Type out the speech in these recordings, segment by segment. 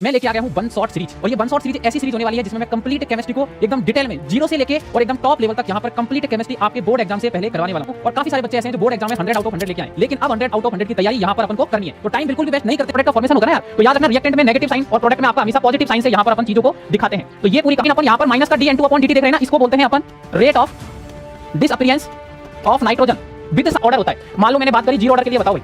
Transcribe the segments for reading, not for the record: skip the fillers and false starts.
मैं लेके आ गया हूँ वन शॉट सीरीज और ये वन शॉट सीरीज ऐसी सीरीज होने वाली है जिसमें मैं कंप्लीट केमिस्ट्री को एकदम डिटेल में जीरो से लेके और एकदम टॉप लेवल तक यहाँ पर कंप्लीट केमिस्ट्री आपके बोर्ड एग्जाम से पहले करवाने वाला हूँ। और काफी सारे बच्चे ऐसे हैं जो बोर्ड एग्जाम में 100 आउट ऑफ 100 लेके आए, लेकिन अब 100 आउट ऑफ 100 की तैयारी यहाँ पर अपन को करनी है, तो टाइम बिल्कुल भी वेस्ट नहीं करते। प्रोडक्ट का फॉर्मेशन होगा ना यार, तो याद रखना रिएक्टेंट में नेगेटिव साइन और प्रोडक्ट में आपका हमेशा पॉजिटिव साइन से यहाँ पर अपन चीजों को दिखाते हैं। तो ये पूरी कहानी अपन यहाँ पर माइनस का dN2/dt देख रहे हैं ना, इसको बोलते हैं अपन rate of disappearance of nitrogen with order होता है। मान लो मैंने बात करी जीरो ऑर्डर के लिए, बताओ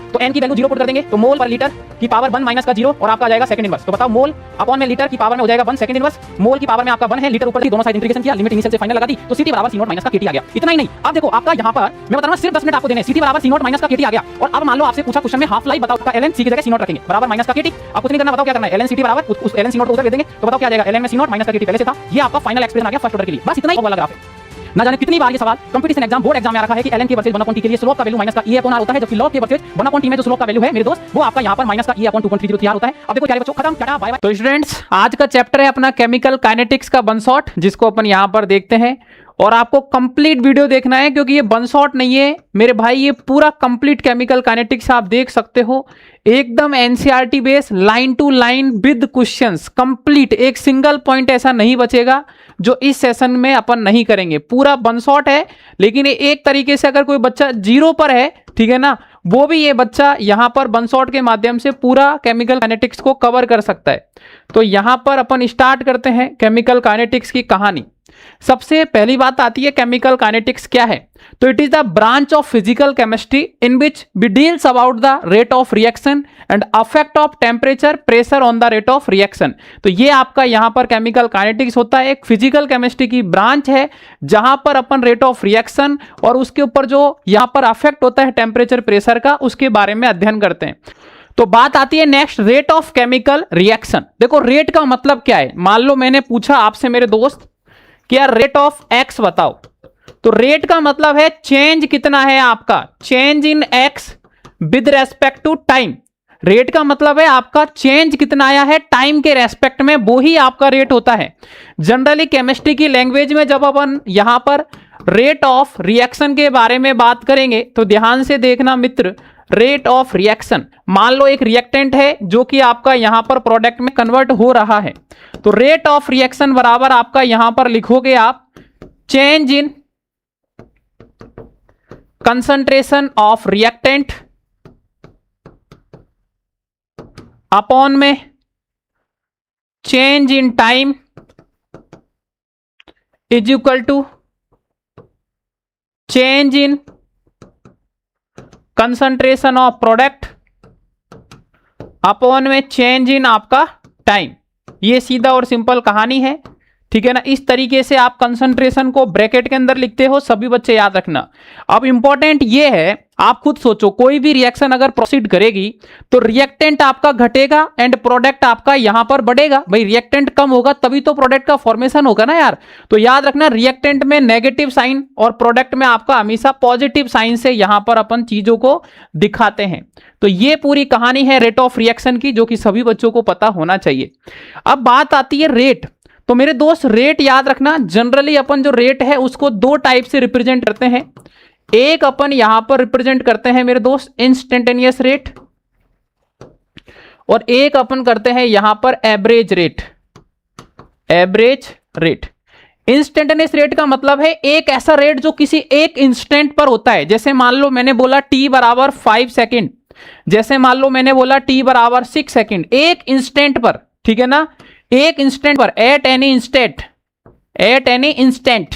तो n की वैल्यू 0 पुट कर देंगे तो मोल पर लीटर की पावर 1 माइनस का 0 और आपका आ जाएगा सेकंड इनवर्स। तो बताओ मोल अपॉन में लीटर की पावर में हो जाएगा 1 सेकंड इनवर्स, मोल की पावर में आपका 1 है, लीटर ऊपर की दोनों साइड इंटीग्रेशन किया, लिमिट इनिशियल से फाइनल लगा दी, तो CT बराबर C0 माइनस का KT आ गया। इतना ही नहीं, अब देखो आपका यहाँ पर मैं बता रहा हूँ सिर्फ 10 मिनट आपको देने, CT बराबर C0 माइनस का KT आ गया। और अब मान लो आपसे पूछा क्वेश्चन में हाफ लाइफ बताओ, ln C की जगह C0 रखेंगे बराबर माइनस का KT। अब कुछ नहीं करना, बताओ क्या करना है, ln CT बराबर उस ln C0 को उधर दे देंगे, तो बताओ क्या आ जाएगा, ln में C0 माइनस का KT पहले से था, ये आपका फाइनल एक्सप्रेशन आ गया फर्स्ट ऑर्डर के लिए। बस इतना ही वाला ग्राफ है। ना जाने कितनी बार ये सवाल कंपटीशन एग्जाम बोर्ड एग्जाम में आ रखा है कि ln के वर्सेस 1/t के लिए स्लोप का वैल्यू माइनस का E/R होता है, जबकि लॉग के वर्सेस 1/t में जो स्लोप का वैल्यू है मेरे दोस्त वो आपका यहाँ पर माइनस का E/2.303 होता है। अब देखो क्या बच्चों, खत्म, टाटा बाय बाय। तो स्टूडेंट्स आज का चैप्टर है अपना केमिकल काइनेटिक्स का वन शॉट, जिसको अपन यहाँ पर देखते हैं। और आपको कंप्लीट वीडियो देखना है क्योंकि ये वन शॉट नहीं है मेरे भाई, ये पूरा कंप्लीट केमिकल काइनेटिक्स आप देख सकते हो, एकदम NCERT base line to line with questions complete, एक सिंगल पॉइंट ऐसा नहीं बचेगा जो इस सेशन में अपन नहीं करेंगे। पूरा वन शॉट है, लेकिन ये एक तरीके से अगर कोई बच्चा जीरो पर है, ठीक है ना, वो भी ये बच्चा यहाँ पर वन शॉट के माध्यम से पूरा केमिकल काइनेटिक्स को कवर कर सकता है। तो यहाँ पर अपन स्टार्ट करते हैं केमिकल काइनेटिक्स की कहानी। सबसे पहली बात आती है केमिकल काइनेटिक्स क्या है, तो it is the branch of physical chemistry in which we deals about the rate of reaction and affect of temperature pressure on the rate of reaction. तो ये आपका यहां पर केमिकल काइनेटिक्स होता है, एक फिजिकल केमिस्ट्री की ब्रांच है जहां पर अपन रेट ऑफ रिएक्शन और उसके ऊपर जो यहां पर अफेक्ट होता है टेम्परेचर प्रेशर का, उसके बारे में अध्ययन करते हैं। तो बात आती है next, rate of chemical reaction. देखो रेट का मतलब क्या है, मान लो मैंने पूछा आपसे मेरे दोस्त कि यार रेट ऑफ एक्स बताओ, तो रेट का मतलब है चेंज कितना है आपका, change in X with respect to time. Rate का मतलब है आपका चेंज कितना आया है टाइम के रेस्पेक्ट में, वो ही आपका रेट होता है। जनरली केमिस्ट्री की लैंग्वेज में जब अपन यहां पर रेट ऑफ रिएक्शन के बारे में बात करेंगे तो ध्यान से देखना मित्र, रेट ऑफ रिएक्शन, मान लो एक रिएक्टेंट है जो कि आपका यहां पर प्रोडक्ट में कन्वर्ट हो रहा है, तो रेट ऑफ रिएक्शन बराबर आपका यहां पर लिखोगे आप change in concentration of reactant upon में change in time is equal to change in concentration of product upon में चेंज इन आपका टाइम। ये सीधा और सिंपल कहानी है, ठीक है ना। इस तरीके से आप कंसंट्रेशन को ब्रैकेट के अंदर लिखते हो, सभी बच्चे याद रखना। अब इंपॉर्टेंट ये है, आप खुद सोचो कोई भी रिएक्शन अगर प्रोसीड करेगी तो रिएक्टेंट आपका घटेगा एंड प्रोडक्ट आपका यहां पर बढ़ेगा। भाई रिएक्टेंट कम होगा तभी तो प्रोडक्ट का फॉर्मेशन होगा ना यार। तो याद रखना रिएक्टेंट में नेगेटिव साइन और प्रोडक्ट में आपका हमेशा पॉजिटिव साइन से यहां पर अपन चीजों को दिखाते हैं। तो ये पूरी कहानी है रेट ऑफ रिएक्शन की, जो कि सभी बच्चों को पता होना चाहिए। अब बात आती है रेट। तो मेरे दोस्त रेट याद रखना, जनरली अपन जो रेट है उसको दो टाइप से रिप्रेजेंट करते हैं। एक अपन यहां पर रिप्रेजेंट करते हैं मेरे दोस्त इंस्टेंटेनियस रेट, और एक अपन करते हैं यहां पर average rate. Average rate, instantaneous rate का मतलब है एक ऐसा रेट जो किसी एक इंस्टेंट पर होता है। जैसे मान लो मैंने बोला t बराबर 5 सेकेंड, जैसे मान लो मैंने बोला t बराबर 6 सेकेंड, एक इंस्टेंट पर, ठीक है ना, एक इंस्टेंट पर, at any instant, at any instant.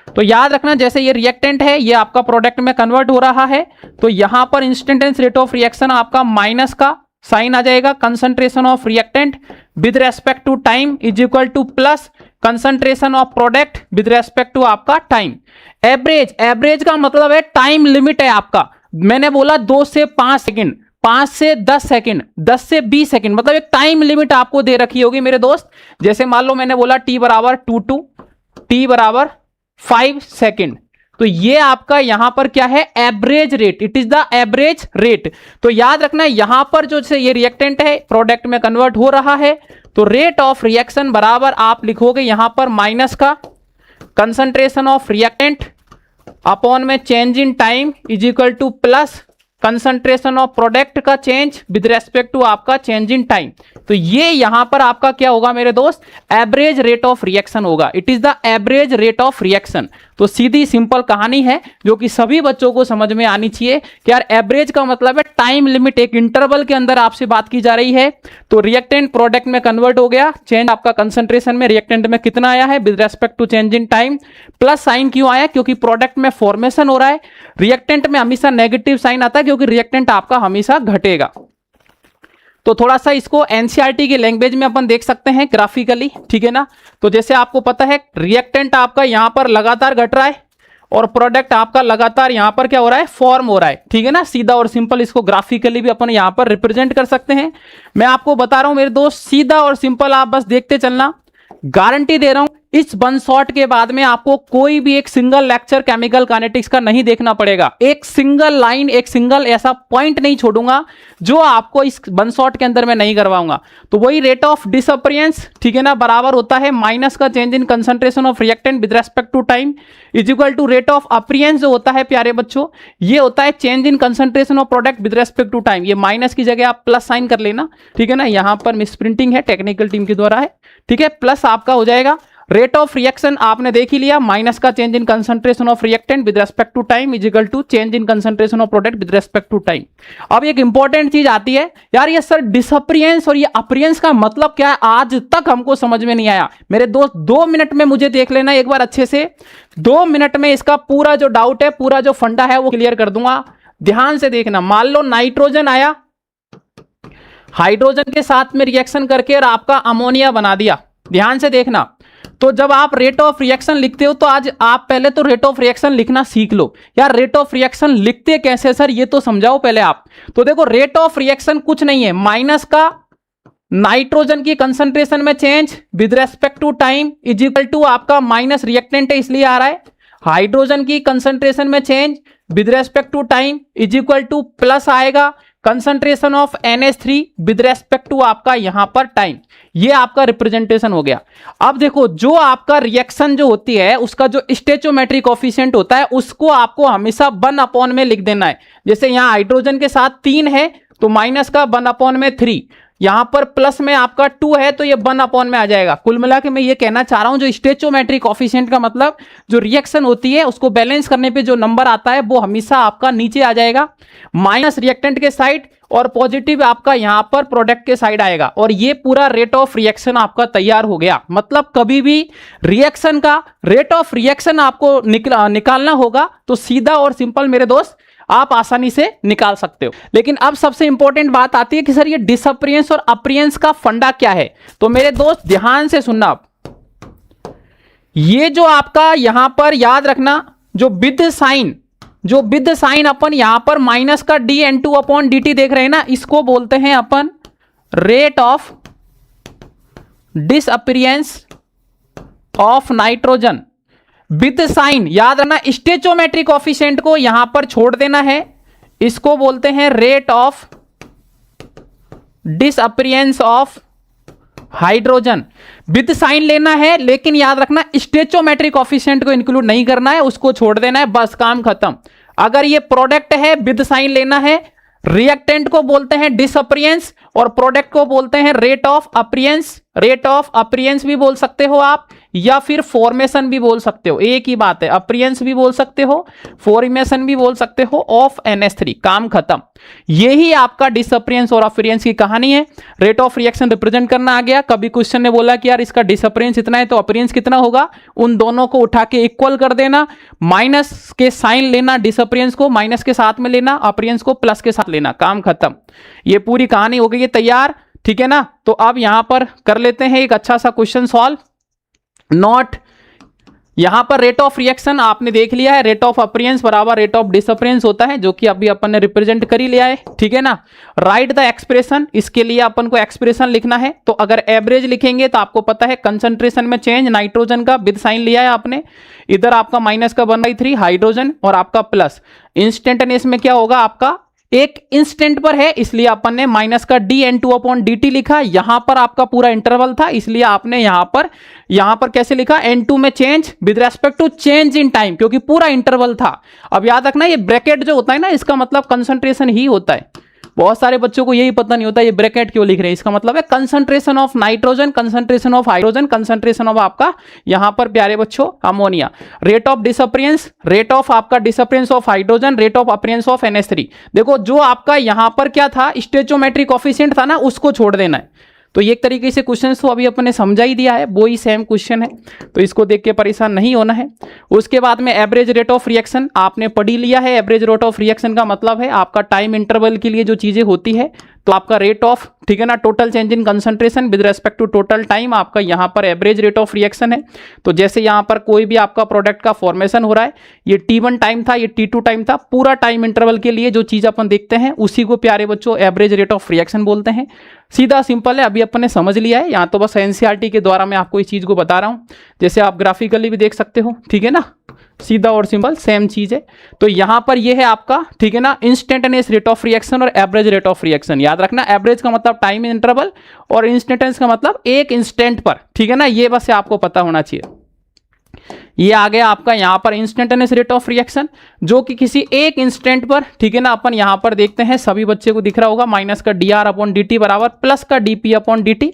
तो याद रखना जैसे ये रिएक्टेंट है, ये आपका प्रोडक्ट में कन्वर्ट हो रहा है, तो यहां पर इंस्टेंटेनियस रेट ऑफ रिएक्शन आपका माइनस का साइन आ जाएगा, concentration of reactant with respect to time is equal to plus concentration of product with respect to आपका टाइम। एवरेज, एवरेज का मतलब है टाइम लिमिट है आपका। मैंने बोला 2 से 5 सेकेंड, 5 से 10 सेकेंड, 10 से 20 सेकेंड, मतलब एक टाइम लिमिट आपको दे रखी होगी मेरे दोस्त। जैसे मान लो मैंने बोला t बराबर 2 t बराबर 5 सेकेंड, तो ये आपका यहां पर क्या है, average rate, it is the average rate. तो याद रखना यहां पर जो ये रिएक्टेंट है प्रोडक्ट में कन्वर्ट हो रहा है, तो रेट ऑफ रिएक्शन बराबर आप लिखोगे यहां पर माइनस का कंसंट्रेशन ऑफ रिएक्टेंट अपॉन में change in time is equal to plus concentration of product का चेंज विद रेस्पेक्ट टू आपका चेंज इन टाइम। तो ये यहां पर आपका क्या होगा मेरे दोस्त, एवरेज रेट ऑफ रिएक्शन होगा। It is the average rate of reaction. तो सीधी सिंपल कहानी है जो कि सभी बच्चों को समझ में आनी चाहिए कि यार एवरेज का मतलब है टाइम लिमिट, एक इंटरवल के अंदर आपसे बात की जा रही है। तो रिएक्टेंट प्रोडक्ट में कन्वर्ट हो गया, चेंज आपका कंसंट्रेशन में रिएक्टेंट में कितना आया है with respect to change in time. Plus sign क्यों आया, क्योंकि प्रोडक्ट में फॉर्मेशन हो रहा है। रिएक्टेंट में हमेशा नेगेटिव साइन आता है क्योंकि रिएक्टेंट आपका हमेशा घटेगा। तो थोड़ा सा इसको एनसीईआरटी की लैंग्वेज में अपन देख सकते हैं ग्राफिकली, ठीक है ना। तो जैसे आपको पता है रिएक्टेंट आपका यहां पर लगातार घट रहा है और प्रोडक्ट आपका लगातार यहां पर क्या हो रहा है, फॉर्म हो रहा है, ठीक है ना। सीधा और सिंपल इसको ग्राफिकली भी अपन यहां पर रिप्रेजेंट कर सकते हैं। मैं आपको बता रहा हूं मेरे दोस्त, सीधा और सिंपल आप बस देखते चलना। गारंटी दे रहा हूं इस वन शॉट के बाद में आपको कोई भी एक सिंगल लेक्चर केमिकल काइनेटिक्स का नहीं देखना पड़ेगा। एक सिंगल लाइन, एक सिंगल ऐसा पॉइंट नहीं छोड़ूंगा जो आपको इस वन शॉट के अंदर मैं नहीं करवाऊंगा। तो वही रेट ऑफ डिसअपियरेंस, ठीक है ना, बराबर होता है माइनस का change in concentration of reactant with respect to time is equal to rate of appearance जो होता है प्यारे बच्चों, ये होता है change in concentration of product with respect to time. ये माइनस की जगह आप प्लस साइन कर लेना, ठीक है ना। यहां पर मिस प्रिंटिंग है, टेक्निकल टीम के द्वारा है, ठीक है। प्लस आपका हो जाएगा रेट ऑफ रिएक्शन, आपने देख ही लिया, माइनस का change in concentration of reactant with respect to time is equal to change in concentration of product with respect to time. अब एक इंपॉर्टेंट चीज आती है यार, ये सर डिसअपियरेंस और ये अपीयरेंस का मतलब क्या है, आज तक हमको समझ में नहीं आया। मेरे दोस्त 2 मिनट में मुझे देख लेना एक बार अच्छे से, 2 मिनट में इसका पूरा जो डाउट है, पूरा जो फंडा है वो क्लियर कर दूंगा। ध्यान से देखना, मान लो नाइट्रोजन आया, हाइड्रोजन के साथ में रिएक्शन करके और आपका अमोनिया बना दिया। ध्यान से देखना, तो जब आप रेट ऑफ रिएक्शन लिखते हो तो आज आप पहले तो रेट ऑफ रिएक्शन लिखना सीख लो। यार रेट ऑफ रिएक्शन लिखते कैसे सर, ये तो समझाओ पहले आप। तो देखो रेट ऑफ रिएक्शन कुछ नहीं है, माइनस का नाइट्रोजन की कंसंट्रेशन में change with respect to time is equal to आपका माइनस रिएक्टेंट है इसलिए आ रहा है, हाइड्रोजन की कंसंट्रेशन में change with respect to time is equal to plus आएगा concentration of NH3 with respect to आपका यहां पर टाइम। ये आपका रिप्रेजेंटेशन हो गया। अब देखो जो आपका रिएक्शन जो होती है उसका जो स्टेचोमेट्रिक कोफिशिएंट होता है उसको आपको हमेशा 1/में लिख देना है। जैसे यहां हाइड्रोजन के साथ 3 है तो माइनस का 1/3, यहां पर प्लस में आपका 2 है तो ये 1 में आ जाएगा। कुल मिला के मैं ये कहना चाह रहा हूं, जो स्टेचोमेट्रिक कोफिशिएंट का मतलब जो रिएक्शन होती है उसको बैलेंस करने पे जो नंबर आता है वो हमेशा आपका नीचे आ जाएगा, माइनस रिएक्टेंट के साइड और पॉजिटिव आपका यहां पर प्रोडक्ट के साइड आएगा। और ये पूरा रेट ऑफ रिएक्शन आपका तैयार हो गया। मतलब कभी भी रिएक्शन का रेट ऑफ रिएक्शन आपको निकालना होगा तो सीधा और सिंपल मेरे दोस्त आप आसानी से निकाल सकते हो। लेकिन अब सबसे इंपॉर्टेंट बात आती है कि सर ये डिसअपियरेंस और अपीयरेंस का फंडा क्या है। तो मेरे दोस्त ध्यान से सुनना, आप ये जो आपका यहां पर याद रखना, जो विद साइन अपन यहां पर माइनस का dN2/dt देख रहे हैं ना, इसको बोलते हैं अपन rate of disappearance of nitrogen with sign. याद रखना स्टेचोमेट्रिक कोफिशिएंट को यहां पर छोड़ देना है, इसको बोलते हैं rate of disappearance of hydrogen. With sign लेना है लेकिन याद रखना स्टेचोमेट्रिक कोफिशिएंट को इंक्लूड नहीं करना है, उसको छोड़ देना है, बस काम खत्म। अगर ये प्रोडक्ट है विद साइन लेना है, रिएक्टेंट को बोलते हैं डिसअपियरेंस और प्रोडक्ट को बोलते हैं rate of appearance. Rate of appearance भी बोल सकते हो आप या फिर फॉर्मेशन भी बोल सकते हो, एक ही बात है। अपीयरेंस भी बोल सकते हो, फॉर्मेशन भी बोल सकते हो ऑफ NH3, काम खत्म। यही आपका डिसअपियरेंस और अपीयरेंस की कहानी है। रेट ऑफ रिएक्शन रिप्रेजेंट करना आ गया। कभी क्वेश्चन ने बोला कि यार इसका डिसअपियरेंस इतना है तो अपीयरेंस कितना होगा, उन दोनों को उठा के इक्वल कर देना, माइनस के साइन लेना, डिसअपियरेंस को माइनस के साथ में लेना, अपीयरेंस को प्लस के साथ लेना, काम खत्म। ये पूरी कहानी हो गई है तैयार, ठीक है ना। तो अब यहां पर कर लेते हैं एक अच्छा सा क्वेश्चन सॉल्व। नोट, यहां पर रेट ऑफ रिएक्शन आपने देख लिया है, रेट ऑफ अपीयरेंस बराबर रेट ऑफ डिसअपियरेंस होता है, जो कि अभी अपन ने रिप्रेजेंट कर ही लिया है, ठीक है ना। राइट द एक्सप्रेशन, इसके लिए अपन को एक्सप्रेशन लिखना है। तो अगर एवरेज लिखेंगे तो आपको पता है कंसंट्रेशन में चेंज नाइट्रोजन का विद साइन लिया है आपने, इधर आपका माइनस का 1/3 हाइड्रोजन और आपका प्लस। इंस्टेंटेनियस में क्या होगा आपका एक इंस्टेंट पर है, इसलिए अपन ने माइनस का dN2/dt लिखा। यहां पर आपका पूरा इंटरवल था, इसलिए आपने यहां पर कैसे लिखा, N2 में change with respect to change in time, क्योंकि पूरा इंटरवल था। अब याद रखना ये ब्रैकेट जो होता है ना, इसका मतलब कंसंट्रेशन ही होता है। बहुत सारे बच्चों को यही पता नहीं होता ये ब्रैकेट क्यों लिख रहे हैं। इसका मतलब है concentration of nitrogen, concentration of hydrogen, concentration of आपका यहां पर प्यारे बच्चों ammonia, rate of disappearance, rate of आपका disappearance of hydrogen, rate of appearance of NH3। देखो जो आपका यहां पर क्या था, स्टोइचियोमेट्रिक कोएफिशिएंट था ना, उसको छोड़ देना है। तो ये एक तरीके से क्वेश्चन तो अभी अपन ने समझा ही दिया है, वो ही सेम क्वेश्चन है, तो इसको देख के परेशान नहीं होना है। उसके बाद में एवरेज रेट ऑफ रिएक्शन आपने पढ़ ही लिया है। एवरेज रेट ऑफ रिएक्शन का मतलब है आपका टाइम इंटरवल के लिए जो चीजें होती है, तो आपका रेट ऑफ, ठीक है ना, total change in concentration with respect to total time, आपका यहां पर एवरेज रेट ऑफ रिएक्शन है। तो जैसे यहां पर कोई भी आपका प्रोडक्ट का फॉर्मेशन हो रहा है, ये T1 टाइम था, ये T2 टाइम था, पूरा टाइम इंटरवल के लिए जो चीज अपन देखते हैं उसी को प्यारे बच्चों एवरेज रेट ऑफ रिएक्शन बोलते हैं। सीधा सिंपल है, अभी अपन ने समझ लिया है। यहां तो बस NCERT के द्वारा मैं आपको इस चीज को बता रहा हूं, जैसे आप ग्राफिकली भी देख सकते हो, ठीक है ना, सीधा और सिंपल सेम चीज है। तो यहां पर ये है आपका, ठीक है ना, इंस्टेंटेनियस रेट ऑफ रिएक्शन और एवरेज रेट ऑफ रिएक्शन। याद रखना, एवरेज का मतलब टाइम इंटरवल और इंस्टेंटेनियस का मतलब एक इंस्टेंट पर, ठीक है ना, ये बस आपको पता होना चाहिए। ये आ गया आपका यहां पर इंस्टेंटेनियस रेट ऑफ रिएक्शन, जो कि किसी एक इंस्टेंट पर, ठीक है ना, अपन यहां पर देखते हैं, सभी बच्चे को दिख रहा होगा, माइनस का dR/dt बराबर प्लस का dP/dt,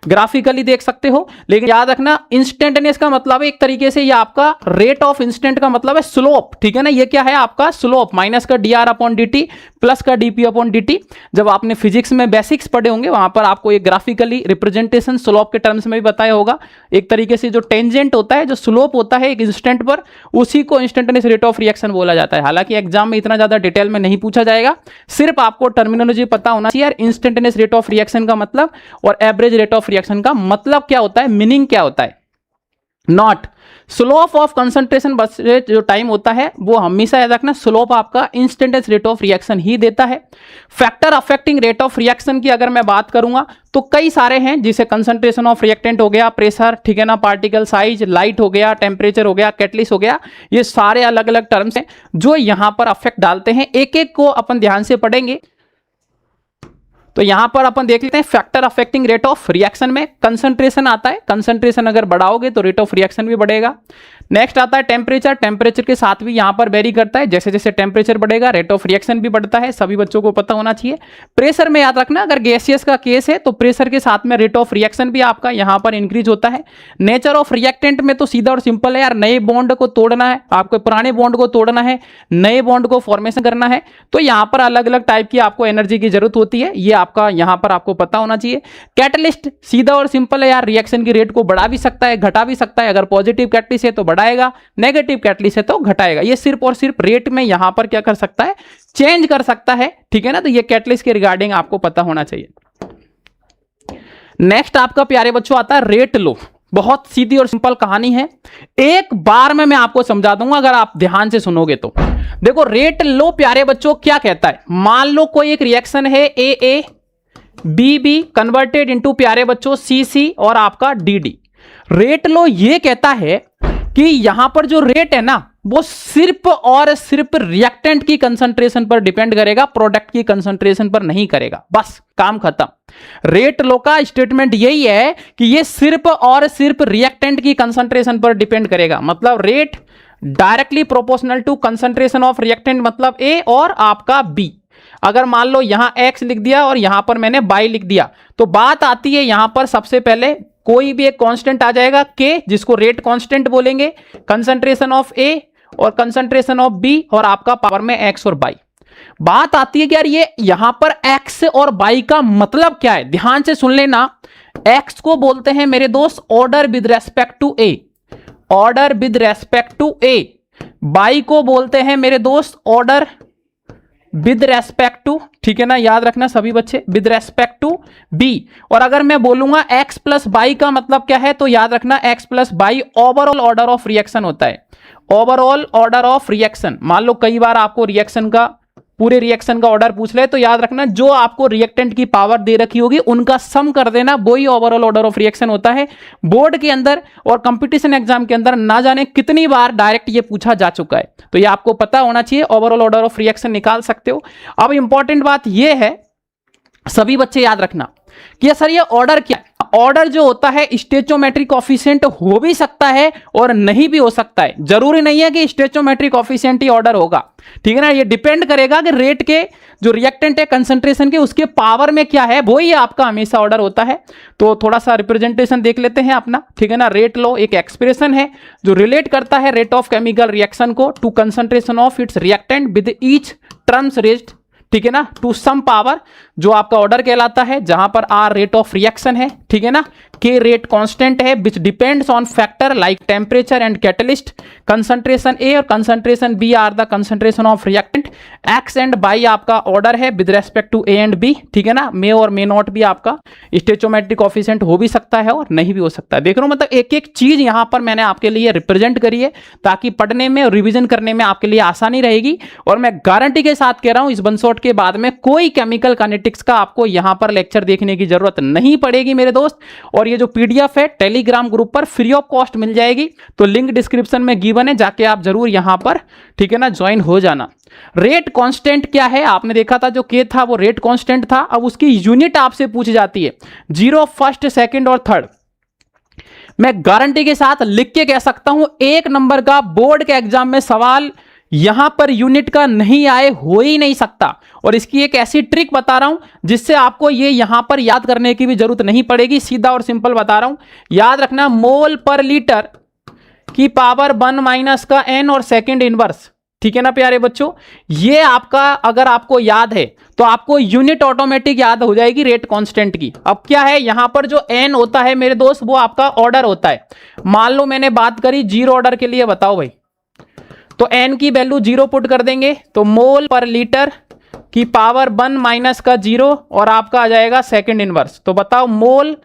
ग्राफिकली देख सकते हो। लेकिन याद रखना इंस्टेंटेनियस का मतलब है एक तरीके से ये आपका रेट ऑफ इंस्टेंट का मतलब है स्लोप, ठीक है ना, ये क्या है आपका स्लोप, माइनस का dR/dt प्लस का dP/dt। जब आपने फिजिक्स में बेसिक्स पढ़े होंगे वहां पर आपको एक ग्राफिकली रिप्रेजेंटेशन स्लोप के टर्म्स में भी बताया होगा। एक तरीके से जो टेंजेंट होता है, जो स्लोप होता है एक इंस्टेंट पर, उसी को इंस्टेंटेनियस रेट ऑफ रिएक्शन बोला जाता है। हालांकि एग्जाम में इतना ज्यादा डिटेल में नहीं पूछा जाएगा, सिर्फ आपको टर्मिनोलॉजी पता होना चाहिए यार, इंस्टेंटेनियस रेट ऑफ रिएक्शन का मतलब और एवरेज रेट ऑफ रिएक्शन का मतलब क्या होता है, मीनिंग क्या होता है। नॉट स्लोप ऑफ कंसंट्रेशन जो टाइम होता है वो हमेशा याद रखना स्लोप आपका इंस्टेंटेनियस रेट ऑफ रिएक्शन ही देता है। Factor affecting rate of reaction की अगर मैं बात करूंगा तो कई सारे हैं, जिसे कंसंट्रेशन ऑफ रिएक्टेंट हो गया, प्रेशर, ठीक है ना, पार्टिकल साइज, लाइट हो गया, टेम्परेचर हो गया, कैटलिस्ट हो गया, ये सारे अलग अलग टर्म्स हैं जो यहां पर अफेक्ट डालते हैं। एक एक को अपन ध्यान से पढ़ेंगे। तो यहां पर अपन देख लेते हैं factor affecting rate of reaction में कंसंट्रेशन आता है, कंसंट्रेशन अगर बढ़ाओगे तो रेट ऑफ रिएक्शन भी बढ़ेगा। नेक्स्ट आता है टेम्परेचर, टेम्परेचर के साथ भी यहां पर वेरी करता है, जैसे जैसे टेम्परेचर बढ़ेगा रेट ऑफ रिएक्शन भी बढ़ता है, सभी बच्चों को पता होना चाहिए। प्रेशर में याद रखना, अगर गैसियस का केस है तो प्रेशर के साथ में रेट ऑफ रिएक्शन भी आपका यहां पर इंक्रीज होता है। नेचर ऑफ रिएक्टेंट में तो सीधा और सिंपल है यार, नए बॉन्ड को तोड़ना है आपको, पुराने बॉन्ड को तोड़ना है, नए बॉन्ड को फॉर्मेशन करना है, तो यहां पर अलग अलग टाइप की आपको एनर्जी की जरूरत होती है, ये आपका यहां पर आपको पता होना चाहिए। कैटलिस्ट सीधा और सिंपल है यार, रिएक्शन की रेट को बढ़ा भी सकता है, घटा भी सकता है, अगर पॉजिटिव कैटलिस्ट है तो बढ़ाएगा, नेगेटिव कैटलिस्ट है तो घटाएगा। ये सिर्फ और सिर्फ रेट में यहां पर क्या कर सकता है, चेंज कर सकता है, ठीक है ना, तो ये कैटलिस्ट के रिगार्डिंग आपको पता होना चाहिए। नेक्स्ट आपका प्यारे बच्चों आता है रेट लो। बहुत सीधी और सिंपल कहानी है, एक बार में मैं आपको समझा दूंगा अगर आप ध्यान से सुनोगे तो। देखो रेट लो प्यारे बच्चों क्या कहता है, मान लो कोई एक रिएक्शन है AA BB कन्वर्टेड इनटू प्यारे बच्चों CC और आपका DD। रेट लो ये कहता है कि यहां पर जो रेट है ना वो सिर्फ और सिर्फ रिएक्टेंट की कंसंट्रेशन पर डिपेंड करेगा, प्रोडक्ट की कंसंट्रेशन पर नहीं करेगा, बस काम खत्म। रेट लो का स्टेटमेंट यही है कि ये सिर्फ और सिर्फ रिएक्टेंट की कंसंट्रेशन पर डिपेंड करेगा, मतलब rate directly proportional to concentration of reactant, मतलब A और आपका B। अगर मान लो यहां X लिख दिया और यहां पर मैंने Y लिख दिया, तो बात आती है यहां पर सबसे पहले कोई भी एक कांस्टेंट आ जाएगा K, जिसको रेट कांस्टेंट बोलेंगे, कंसंट्रेशन ऑफ A और कंसंट्रेशन ऑफ B और आपका पावर में X और Y। बात आती है कि यार ये यहां पर X और Y का मतलब क्या है, ध्यान से सुन लेना। X को बोलते हैं मेरे दोस्त order with respect to A, order with respect to A। Y को बोलते हैं मेरे दोस्त ऑर्डर विद रेस्पेक्ट टू, ठीक है ना, याद रखना सभी बच्चे, विद रेस्पेक्ट टू B। और अगर मैं बोलूंगा X प्लस Y का मतलब क्या है, तो याद रखना X plus Y overall order of reaction होता है, ओवरऑल ऑर्डर ऑफ रिएक्शन। मान लो कई बार आपको रिएक्शन का पूरे रिएक्शन का ऑर्डर पूछ ले तो याद रखना जो आपको रिएक्टेंट की पावर दे रखी होगी उनका सम कर देना, वही ओवरऑल ऑर्डर ऑफ रिएक्शन होता है। बोर्ड के अंदर और कंपटीशन एग्जाम के अंदर ना जाने कितनी बार डायरेक्ट ये पूछा जा चुका है, तो ये आपको पता होना चाहिए। ओवरऑल ऑर्डर ऑफ रिएक्शन निकाल सकते हो। अब इंपॉर्टेंट बात ये है, सभी बच्चे याद रखना कि सर ये ऑर्डर क्या है। ऑर्डर जो होता है स्टोइचोमेट्रिक कोएफिशिएंट हो भी सकता है और नहीं भी हो सकता है, जरूरी नहीं है कि स्टोइचोमेट्रिक कोएफिशिएंट ही ऑर्डर होगा, ठीक है ना। ये डिपेंड करेगा कि रेट के जो रिएक्टेंट है कंसंट्रेशन के उसके पावर में क्या है, वो ही आपका हमेशा ऑर्डर होता है। तो थोड़ा सा रिप्रेजेंटेशन देख लेते हैं अपना, ठीक है ना। रेट लो एक एक्सप्रेशन है जो रिलेट करता है रेट ऑफ केमिकल रिएक्शन को to concentration of its reactant with each terms raised, ठीक है ना, टू सम पावर, जो आपका ऑर्डर कहलाता है, जहां पर आर रेट ऑफ रिएक्शन है, ठीक है ना, के रेट कांस्टेंट है which depends on factor like temperature and catalyst, concentration A और concentration B are the concentration of reactant, X and Y आपका ऑर्डर है with respect to A and B, ठीक है ना। मे और मे नॉट भी आपका स्टोइचोमेट्रिक कोएफिशिएंट हो भी सकता है और नहीं भी हो सकता है। देख रहे हो, मतलब एक एक चीज यहां पर मैंने आपके लिए रिप्रेजेंट करी है ताकि पढ़ने में और रिविजन करने में आपके लिए आसानी रहेगी। और मैं गारंटी के साथ कह रहा हूं इस बंसॉट के बाद में कोई केमिकल काइनेटिक्स का आपको यहां पर लेक्चर देखने की जरूरत नहीं पड़ेगी मेरे दोस्त। और ये जो पीडीएफ है टेलीग्राम ग्रुप पर फ्री ऑफ कॉस्ट मिल जाएगी, तो लिंक डिस्क्रिप्शन में गिवन है, जाके आप जरूर यहां पर, ठीक है ना, ज्वाइन हो जाना। रेट कांस्टेंट क्या है, आपने देखा था जो के था वो रेट कांस्टेंट था। अब उसकी यूनिट आपसे पूछ जाती है, 0, फर्स्ट, सेकंड और थर्ड। मैं गारंटी के साथ लिख के कह सकता हूं 1 नंबर का बोर्ड के एग्जाम में सवाल यहां पर यूनिट का नहीं आए हो ही नहीं सकता। और इसकी एक ऐसी ट्रिक बता रहा हूं जिससे आपको ये यहां पर याद करने की भी जरूरत नहीं पड़ेगी, सीधा और सिंपल बता रहा हूं। याद रखना मोल पर लीटर की पावर 1 माइनस का n और सेकंड इनवर्स, ठीक है ना प्यारे बच्चों। ये आपका अगर आपको याद है तो आपको यूनिट ऑटोमेटिक याद हो जाएगी रेट कांस्टेंट की। अब क्या है, यहां पर जो n होता है मेरे दोस्त वो आपका ऑर्डर होता है। मान लो मैंने बात करी 0 ऑर्डर के लिए, बताओ भाई, तो n की वैल्यू 0 पुट कर देंगे तो मोल पर लीटर की पावर 1 माइनस का 0 और आपका आ जाएगा सेकंड इनवर्स। तो बताओ मोल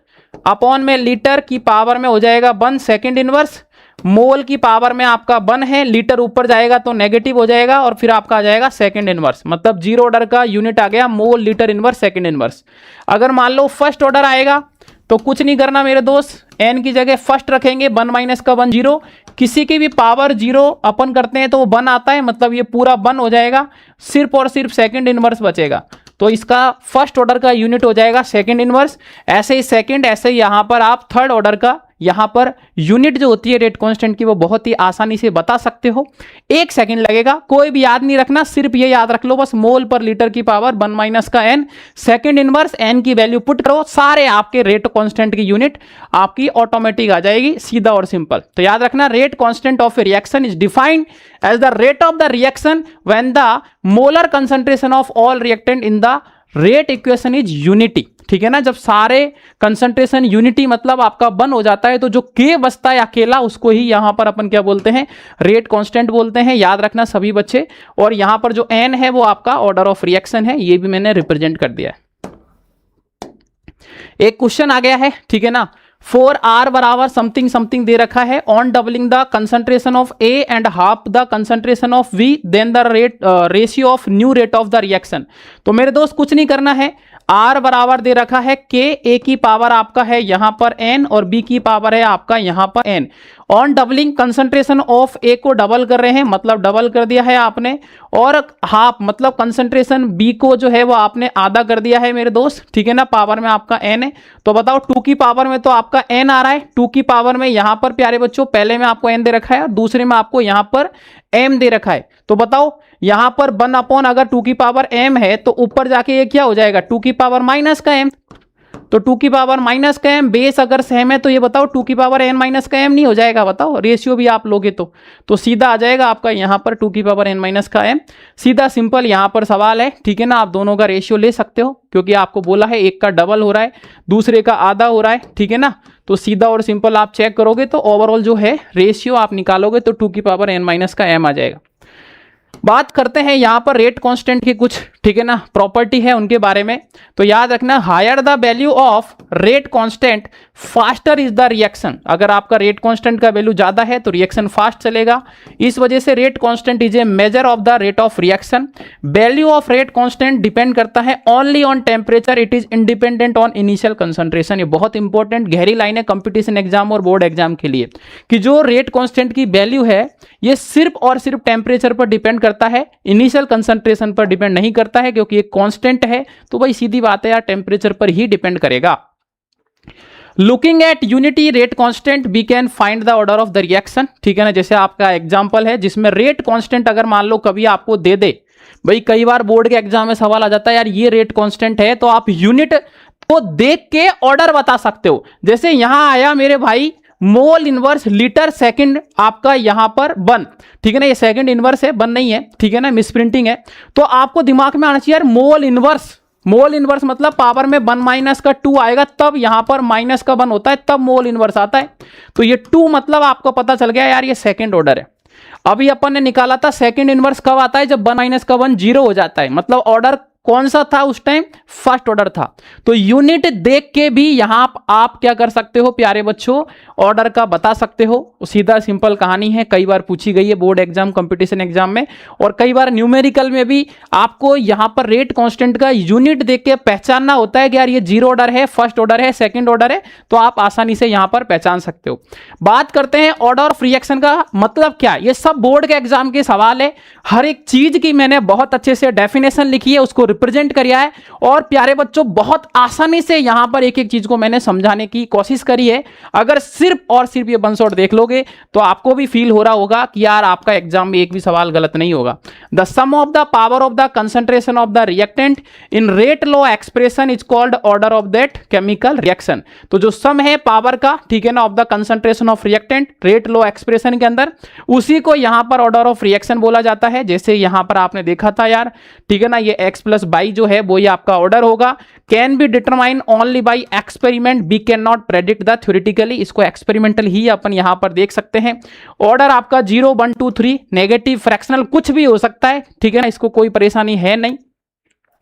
अपॉन में लीटर की पावर में हो जाएगा 1 सेकंड इनवर्स। मोल की पावर में आपका 1 है, लीटर ऊपर जाएगा तो नेगेटिव हो जाएगा और फिर आपका आ जाएगा सेकंड इनवर्स। मतलब 0 ऑर्डर का यूनिट आ गया mole litre inverse second inverse. अगर मान लो फर्स्ट ऑर्डर आएगा तो कुछ नहीं करना मेरे दोस्त, n की जगह फर्स्ट रखेंगे, 1 माइनस का 1 0, किसी की भी पावर 0 अपन करते हैं तो वो 1 आता है, मतलब ये पूरा 1 हो जाएगा, सिर्फ और सिर्फ सेकंड इनवर्स बचेगा। तो इसका फर्स्ट ऑर्डर का यूनिट हो जाएगा सेकंड इनवर्स। ऐसे ही सेकंड, ऐसे ही यहां पर आप थर्ड ऑर्डर का यहां पर यूनिट जो होती है रेट कांस्टेंट की वो बहुत ही आसानी से बता सकते हो। 1 सेकंड लगेगा, कोई भी याद नहीं रखना, सिर्फ ये याद रख लो बस मोल पर लीटर की पावर 1 माइनस का n, सेकंड इनवर्स, n की वैल्यू पुट करो, सारे आपके रेट कांस्टेंट की यूनिट आपकी ऑटोमेटिक आ जाएगी, सीधा और सिंपल। तो याद रखना rate constant of a reaction is defined as the rate of the reaction when the molar concentration of all reactant in the rate equation is unity, ठीक है ना। जब सारे कंसंट्रेशन यूनिटी मतलब आपका 1 हो जाता है तो जो के बचता है अकेला उसको ही यहां पर अपन क्या बोलते हैं, रेट कांस्टेंट बोलते हैं। याद रखना सभी बच्चे। और यहां पर जो n है वो आपका ऑर्डर ऑफ रिएक्शन है, ये भी मैंने रिप्रेजेंट कर दिया है। एक क्वेश्चन आ गया है, ठीक है ना, 4R बराबर समथिंग समथिंग दे रखा है, on doubling the concentration of A and half the concentration of V then the ratio of new rate of the reaction. तो मेरे दोस्त कुछ नहीं करना है, R बराबर दे रखा है K, A की पावर आपका है यहां पर N और B की पावर है आपका यहां पर N। On doubling concentration of A को डबल कर रहे हैं, मतलब डबल कर दिया है आपने, और हाफ मतलब कंसंट्रेशन B को जो है वो आपने आधा कर दिया है मेरे दोस्त, ठीक है ना। पावर में आपका N है, तो बताओ 2 की पावर में तो आपका N आ रहा है, 2 की पावर में यहां पर प्यारे बच्चों पहले में आपको N दे रखा है और दूसरे में आपको यहां पर M दे रखा है। तो बताओ यहां पर 1 अपॉन अगर 2 की पावर M है तो ऊपर जाके ये क्या हो जाएगा, 2 की पावर माइनस का M। तो 2 की पावर माइनस का m, बेस अगर सेम है तो ये बताओ 2 की पावर n माइनस का m नहीं हो जाएगा, बताओ रेशियो भी आप लोगे तो सीधा आ जाएगा आपका यहां पर 2 की पावर n माइनस का m। सीधा सिंपल यहां पर सवाल है, ठीक है ना। आप दोनों का रेशियो ले सकते हो क्योंकि आपको बोला है एक का डबल हो रहा है दूसरे का आधा हो रहा है, ठीक है ना। तो सीधा और सिंपल आप चेक करोगे तो ओवरऑल जो है रेशियो आप निकालोगे तो 2 की पावर n माइनस का m आ जाएगा। बात करते हैं यहां पर रेट कांस्टेंट के कुछ ठीक है ना, प्रॉपर्टी है उनके बारे में। तो याद रखना, higher the value of rate constant faster is the reaction. अगर आपका रेट कांस्टेंट का वैल्यू ज्यादा है तो रिएक्शन फास्ट चलेगा। इस वजह से rate constant is a measure of the rate of reaction. Value of rate constant depend करता है only on temperature, it is independent on initial concentration. ये बहुत इंपॉर्टेंट गहरी लाइन है कंपटीशन एग्जाम और बोर्ड एग्जाम के लिए, कि जो रेट कांस्टेंट की वैल्यू है ये सिर्फ और सिर्फ टेम्परेचर पर डिपेंड करता है, इनिशियल कंसंट्रेशन पर डिपेंड नहीं करता है, क्योंकि ये कांस्टेंट है। तो भाई सीधी बात है यार, टेम्परेचर पर ही डिपेंड करेगा। Looking at unity rate constant we can find the order of the reaction. ठीक है ना, जैसे आपका एग्जांपल है जिसमें रेट कांस्टेंट अगर मान लो कभी आपको दे दे, भाई कई बार बोर्ड के एग्जाम में सवाल आ जाता है यार ये रेट कांस्टेंट है, तो आप यूनिट को देख के ऑर्डर बता सकते हो। जैसे यहां आया मेरे भाई मोल इनवर्स लीटर सेकंड आपका यहां पर बन, ठीक है ना, ये सेकंड इनवर्स है, बन नहीं है, ठीक है ना, मिसप्रिंटिंग है। तो आपको दिमाग में आना चाहिए यार मोल इनवर्स, मोल इनवर्स मतलब पावर में 1 माइनस का 2 आएगा, तब यहां पर माइनस का 1 होता है, तब मोल इनवर्स आता है। तो ये 2 मतलब आपको पता चल गया यार ये सेकंड ऑर्डर है। अभी अपन ने निकाला था सेकंड इनवर्स कब आता है, जब 1 माइनस का 1 0 हो जाता है, मतलब ऑर्डर कौन सा था उस टाइम, फर्स्ट ऑर्डर था। तो यूनिट देख के भी यहां आप क्या कर सकते हो प्यारे बच्चों, ऑर्डर का बता सकते हो। सीधा सिंपल कहानी है, कई बार पूछी गई है बोर्ड एग्जाम कंपटीशन एग्जाम में, और कई बार न्यूमेरिकल में भी आपको यहां पर रेट कांस्टेंट का यूनिट देख के पहचानना होता है कि यार ये 0 ऑर्डर है, फर्स्ट ऑर्डर है, सेकंड ऑर्डर है, तो आप आसानी से यहां पर पहचान सकते हो। बात करते हैं ऑर्डर ऑफ रिएक्शन का मतलब क्या। ये सब बोर्ड के एग्जाम के सवाल है, हर एक चीज की मैंने बहुत अच्छे से डेफिनेशन लिखी है, उसको रिप्रेजेंट किया है, और प्यारे बच्चों बहुत आसानी से यहां पर एक एक चीज को मैंने समझाने की कोशिश करी है। अगर सिर्फ और सिर्फ ये वन शॉट देख लोगे तो आपको भी फील हो रहा होगा कि यार आपका एग्जाम में एक भी सवाल गलत नहीं होगा। The sum of the power of the concentration of the reactant in rate law expression is called order of that chemical reaction. तो जो सम है पावर का, ठीक है ना, of the concentration of reactant rate law expression के अंदर, उसी को यहां पर ऑर्डर ऑफ रिएक्शन बोला जाता है। जैसे यहां पर आपने देखा था यार, ठीक है ना, ये x प्लस बाई जो है वो ये आपका ऑर्डर होगा, can be determine only by experiment, we can not predict the theoretically. इसको एक्सपेरिमेंटल ही अपन यहां पर देख सकते हैं। ऑर्डर आपका 0 1 2 3 नेगेटिव फ्रैक्शनल कुछ भी हो सकता है, ठीक है ना, इसको कोई परेशानी है नहीं।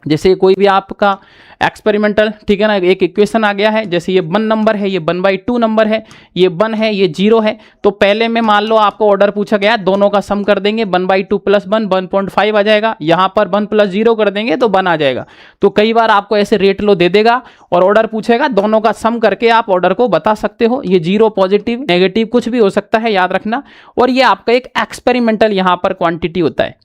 जैसे कोई भी आपका एक्सपेरिमेंटल, ठीक है ना, एक इक्वेशन आ गया है, जैसे ये 1 नंबर है, ये 1/2 नंबर है, ये 1 है, ये 0 है। तो पहले में मान लो आपको ऑर्डर पूछा गया, दोनों का सम कर देंगे, 1/2 प्लस 1 1.5 आ जाएगा, यहां पर 1 प्लस 0 कर देंगे तो 1 आ जाएगा। तो कई बार आपको ऐसे रेट लो दे देगा और ऑर्डर पूछेगा, दोनों का सम करके आप ऑर्डर को बता सकते हो। ये 0 पॉजिटिव नेगेटिव कुछ भी हो सकता है, याद रखना। और ये आपका एक एक्सपेरिमेंटल यहां पर क्वांटिटी होता है।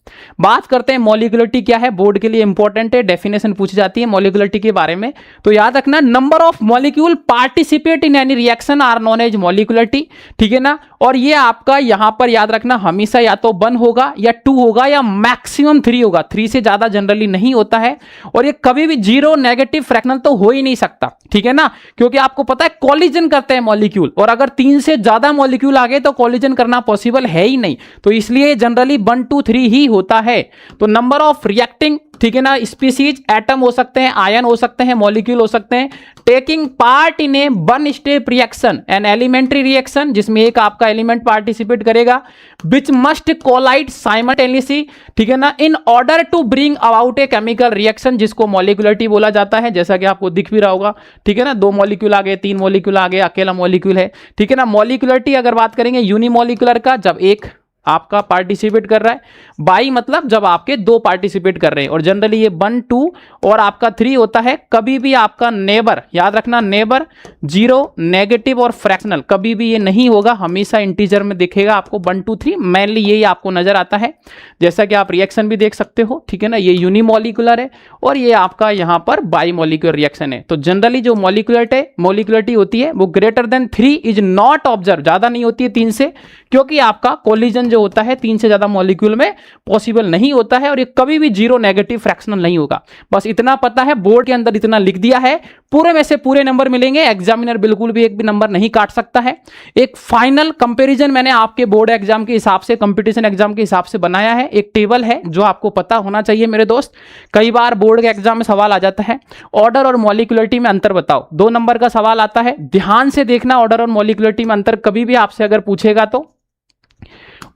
बात करते हैं मॉलिक्यूलरिटी क्या है, बोर्ड के लिए इंपॉर्टेंट है, डेफिनेशन पूछी जाती है मॉलिक्यूलरिटी के बारे में। तो याद रखना, number of molecule participate in any reaction are known as molecularity, ठीक है ना। और ये आपका यहां पर याद रखना हमेशा या तो 1 होगा या 2 होगा या मैक्सिमम 3 होगा, 3 से ज्यादा जनरली नहीं होता है। और ये कभी भी 0 नेगेटिव फ्रैक्शनल तो हो ही नहीं सकता, ठीक है ना, क्योंकि आपको पता है कॉलिजन करते हैं मॉलिक्यूल, और अगर 3 से ज्यादा मॉलिक्यूल आ गए तो कॉलिजन करना पॉसिबल है ही नहीं। तो इसलिए जनरली 1 2 3 ही होता है। तो नंबर ऑफ रिएक्टिंग, ठीक है ना, स्पीसीज एटम हो सकते हैं, आयन हो सकते हैं, मॉलिक्यूल हो सकते हैं, taking part in a 1 step reaction an elementary reaction, जिसमें एक आपका एलिमेंट पार्टिसिपेट करेगा, विच मस्ट कोलाइड साइमल्टेनियसली, ठीक है ना, in order to bring about a chemical reaction, जिसको मॉलिक्यूलरिटी बोला जाता है। जैसा कि आपको दिख भी रहा होगा, ठीक है ना, 2 मॉलिक्यूल आ गए, 3 मॉलिक्यूल आ गए, अकेला मॉलिक्यूल है, ठीक है ना। मॉलिक्यूलरिटी अगर बात करेंगे यूनिमॉलिक्यूलर का, जब एक आपका पार्टिसिपेट कर रहा है, बाई मतलब जब आपके 2 पार्टिसिपेट कर रहे हैं, और जनरली ये 1 2 और आपका 3 होता है। कभी भी आपका नेबर, याद रखना, नेबर 0 नेगेटिव और फ्रैक्शनल कभी भी ये नहीं होगा, हमेशा इंटीजर में दिखेगा आपको 1 2 3, मेनली यही आपको नजर आता है। जैसा कि आप रिएक्शन भी देख सकते हो, ठीक है ना, ये यूनिमॉलिक्यूलर है और ये आपका यहां पर बाई मॉलिक्यूलर रिएक्शन है। तो जनरली जो मॉलिक्यूलरिटी होती है वो greater than 3 is not observe, ज्यादा नहीं होती है 3 से, क्योंकि आपका कोलिजन होता है 3 से ज्यादा मॉलिक्यूल में पॉसिबल नहीं होता है, और ये कभी भी 0 नेगेटिव फ्रैक्शनल नहीं होगा। बस इतना पता है, बोर्ड के अंदर इतना लिख दिया है, पूरे में से पूरे नंबर मिलेंगे, एग्जामिनर बिल्कुल भी एक भी नंबर नहीं काट सकता है। एक फाइनल कंपैरिजन मैंने आपके बोर्ड एग्जाम के हिसाब से, कंपटीशन एग्जाम के हिसाब से बनाया है, एक टेबल है जो आपको पता होना चाहिए मेरे दोस्त। कई बार बोर्ड के एग्जाम में सवाल आ जाता है, ऑर्डर और मॉलिक्यूलरिटी में अंतर बताओ, 2 नंबर का सवाल आता है, ध्यान से देखना, ऑर्डर और मॉलिक्यूलरिटी में अंतर कभी भी आपसे अगर पूछेगा तो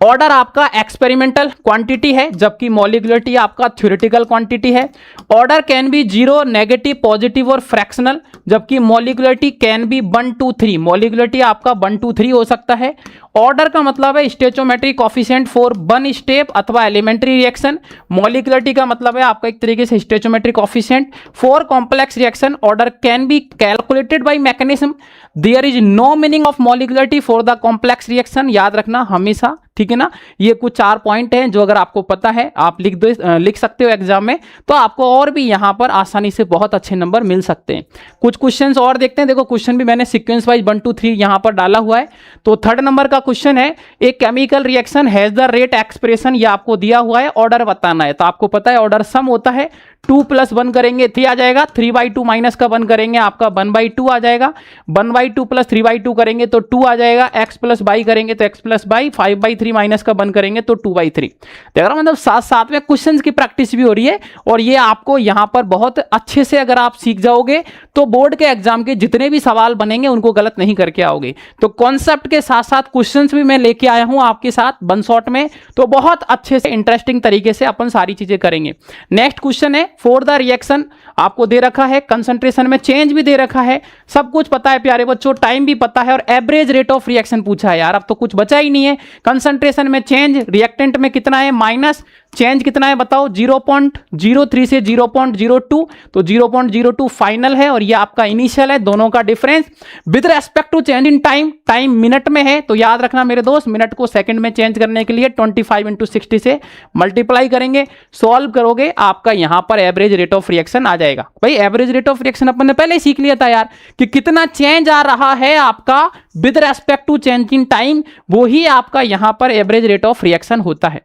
ऑर्डर आपका एक्सपेरिमेंटल क्वांटिटी है, जबकि मॉलिक्युलरिटी आपका थ्योरेटिकल क्वांटिटी है। Order can B 0, negative, positive और फ्रैक्शनल, जबकि मॉलिक्युलरिटी कैन बी 1 2 3, मॉलिक्युलरिटी आपका 1 2 3 हो सकता है। ऑर्डर का मतलब है stoichiometric coefficient for one step अथवा एलिमेंट्री रिएक्शन। मॉलिक्युलरिटी का मतलब है आपका एक तरीके से stoichiometric coefficient for complex reaction. Order can be calculated by mechanism. There is no meaning of molecularity for the complex reaction, याद रखना हमेशा, ठीक है ना। ये कुछ 4 पॉइंट हैं जो अगर आपको पता है आप लिख सकते हो एग्जाम में, तो आपको और भी यहां पर आसानी से बहुत अच्छे नंबर मिल सकते हैं। कुछ क्वेश्चंस और देखते हैं। देखो क्वेश्चन भी मैंने सीक्वेंस वाइज 1 2 3 यहां पर डाला हुआ है। तो 3rd नंबर का क्वेश्चन है, एक chemical reaction has the rate expression, ये आपको दिया हुआ है, ऑर्डर बताना है। तो आपको पता है ऑर्डर सम होता है, 2 + 1 करेंगे 3 आ जाएगा, 3/2 माइनस का 1 करेंगे आपका 1/2 आ जाएगा, 1/2 + 3/2 करेंगे तो 2 आ जाएगा, x + y करेंगे तो x + y, 5/3 माइनस का 1 करेंगे तो 2/3। देख रहा मतलब साथ साथ में क्वेश्चंस की प्रैक्टिस भी हो रही है, और ये आपको यहां पर बहुत अच्छे से अगर आप सीख जाओगे तो बोर्ड के एग्जाम के जितने भी सवाल बनेंगे उनको गलत नहीं करके आओगे। तो कॉन्सेप्ट के साथ साथ क्वेश्चंस भी मैं लेके आया हूं आपके साथ वन शॉट में, तो बहुत अच्छे से इंटरेस्टिंग तरीके से अपन सारी चीजें करेंगे। नेक्स्ट क्वेश्चन है, फॉर द रिएक्शन आपको दे रखा है, कंसंट्रेशन में चेंज भी दे रखा है, सब कुछ पता है प्यारे बच्चों, टाइम भी पता है, और एवरेज रेट ऑफ रिएक्शन पूछा है यार, अब तो कुछ बचा ही नहीं है। कंसंट्रेशन में चेंज, रिएक्टेंट में कितना है माइनस, चेंज कितना है बताओ, 0.03 से 0.02, तो 0.02 फाइनल है और ये आपका इनिशियल है, दोनों का difference. With respect to change in time, time minute में है, तो याद रखना मेरे दोस्त, मिनट को सेकंड में चेंज करने के लिए 25 × 60 से मल्टीप्लाई करेंगे, सॉल्व करोगे आपका यहां पर एवरेज रेट ऑफ रिएक्शन आ जाएगा। भाई एवरेज रेट ऑफ रिएक्शन अपन ने पहले ही सीख लिया था यार, कि कितना चेंज आ रहा है आपका with respect to change in time, वो ही आपका यहां पर एवरेज रेट ऑफ रिएक्शन होता है।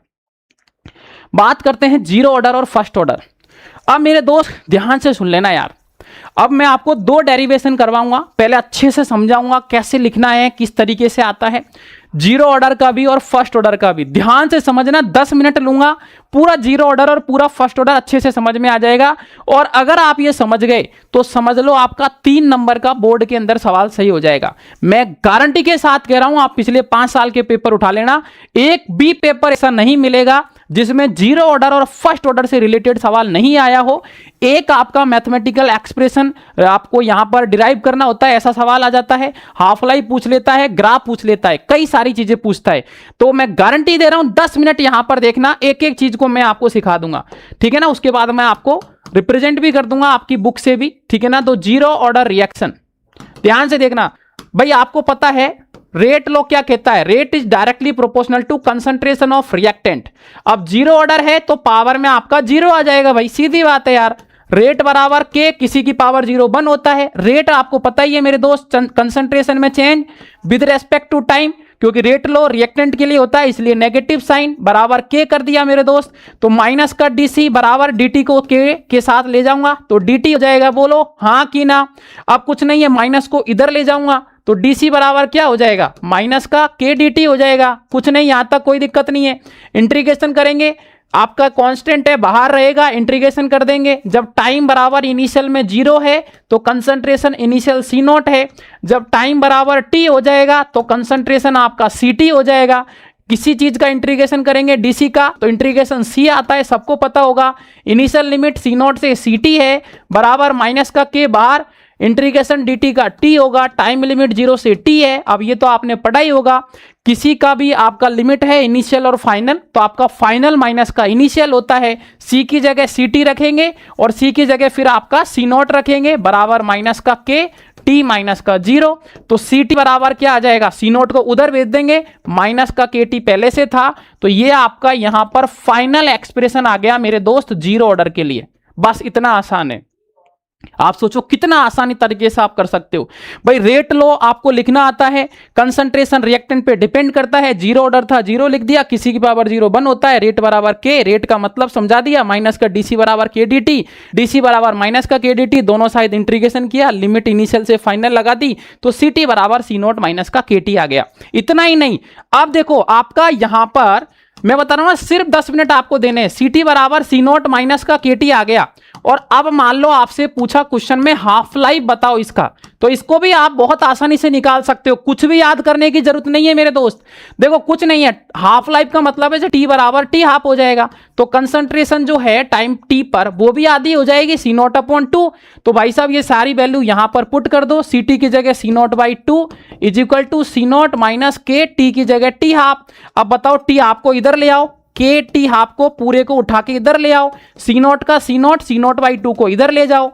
बात करते हैं जीरो ऑर्डर और फर्स्ट ऑर्डर। अब मेरे दोस्त ध्यान से सुन लेना यार, अब मैं आपको 2 डेरिवेशन करवाऊंगा, पहले अच्छे से समझाऊंगा कैसे लिखना है, किस तरीके से आता है, जीरो ऑर्डर का भी और फर्स्ट ऑर्डर का भी। ध्यान से समझना, 10 मिनट लूंगा, पूरा जीरो ऑर्डर और पूरा फर्स्ट ऑर्डर अच्छे से समझ में आ जाएगा। और अगर आप ये समझ गए तो समझ लो आपका 3 नंबर का बोर्ड के अंदर सवाल सही हो जाएगा। मैं गारंटी के साथ कह रहा हूं, आप पिछले 5 साल के पेपर उठा लेना, एक भी पेपर ऐसा नहीं मिलेगा जिसमें जीरो ऑर्डर और फर्स्ट ऑर्डर से रिलेटेड सवाल नहीं आया हो। एक आपका मैथमेटिकल एक्सप्रेशन आपको यहां पर डिराइव करना होता है, ऐसा सवाल आ जाता है, हाफ लाइफ पूछ लेता है, ग्राफ पूछ लेता है, कई सारी चीजें पूछता है। तो मैं गारंटी दे रहा हूं 10 मिनट यहां पर देखना, एक एक चीज को मैं आपको सिखा दूंगा, ठीक है ना। उसके बाद मैं आपको रिप्रेजेंट भी कर दूंगा आपकी बुक से भी, ठीक है ना। तो जीरो ऑर्डर रिएक्शन ध्यान से देखना भाई, आपको पता है रेट लॉ क्या कहता है, rate is directly proportional to concentration of reactant. अब जीरो ऑर्डर है तो पावर में आपका जीरो आ जाएगा भाई, सीधी बात है यार। रेट बराबर के किसी की पावर 0 होता है। रेट आपको पता ही है मेरे दोस्त, कंसंट्रेशन में change with respect to time, क्योंकि रेट लो रिएक्टेंट के लिए होता है इसलिए नेगेटिव साइन बराबर के कर दिया मेरे दोस्त। तो माइनस का डीसी बराबर डीटी को के साथ ले जाऊंगा तो डीटी हो जाएगा, बोलो हाँ कि ना। अब कुछ नहीं है, माइनस को इधर ले जाऊंगा तो डीसी बराबर क्या हो जाएगा, माइनस का के डीटी हो जाएगा। कुछ नहीं, यहां तक कोई दिक्कत नहीं है। इंटीग्रेशन करेंगे, आपका कांस्टेंट है बाहर रहेगा, इंटीग्रेशन कर देंगे। जब टाइम बराबर इनिशियल में 0 है तो कंसंट्रेशन इनिशियल C0 है। जब टाइम बराबर t हो जाएगा तो कंसंट्रेशन आपका CT हो जाएगा। किसी चीज का इंटीग्रेशन करेंगे डीसी का तो इंटीग्रेशन C आता है, सबको पता होगा। इनिशियल लिमिट C0 से CT है बराबर माइनस का के बाहर, इंटीग्रेशन dt का t होगा, टाइम लिमिट 0 से t है। अब ये तो आपने पढ़ा ही होगा, किसी का भी आपका लिमिट है इनिशियल और फाइनल, तो आपका फाइनल माइनस का इनिशियल होता है। c की जगह ct रखेंगे और c की जगह फिर आपका C0 रखेंगे बराबर माइनस का k, t माइनस का 0। तो ct बराबर क्या आ जाएगा, C0 को उधर भेज देंगे, माइनस का kt पहले से था। तो ये आपका यहां पर फाइनल एक्सप्रेशन आ गया मेरे दोस्त जीरो ऑर्डर के लिए। बस इतना आसान है। आप सोचो कितना आसानी तरीके से आप कर सकते हो भाई। रेट लो आपको लिखना आता है, कंसंट्रेशन रिएक्टेंट पे डिपेंड करता है। जीरो ऑर्डर था, जीरो लिख दिया, किसी की पावर 0 होता है। रेट बराबर के, रेट का मतलब समझा दिया, माइनस का डीसी बराबर के डी, डीसी बराबर माइनस का के डी, दोनों साइड इंटीग्रेशन किया, लिमिट इनिशियल से फाइनल लगा दी, तो ct बराबर C0 माइनस का kt आ गया। इतना ही नहीं, अब देखो आपका यहां पर मैं बता रहा हूं ना, सिर्फ 10 मिनट आपको देने हैं। ct बराबर C0 माइनस का kt आ गया और अब मान लो आपसे पूछा क्वेश्चन में हाफ लाइफ बताओ इसका, तो इसको भी आप बहुत आसानी से निकाल सकते हो, कुछ भी याद करने की जरूरत नहीं है मेरे दोस्त। देखो कुछ नहीं है, हाफ लाइफ का मतलब है टी बराबर टी हाफ हो जाएगा, तो कंसंट्रेशन जो है टाइम टी पर वो भी आधी हो जाएगी सी नॉट अपॉन टू। तो भाई साहब ये सारी वैल्यू यहां पर पुट कर दो, सी टी की जगह C naught by two is equal to C naught minus K T की जगह टी हाफ। अब बताओ टी हाफ को इधर ले आओ, के टी हाफ को पूरे को उठा के इधर ले आओ, सी नॉट का सी नॉट बाई टू को इधर ले जाओ,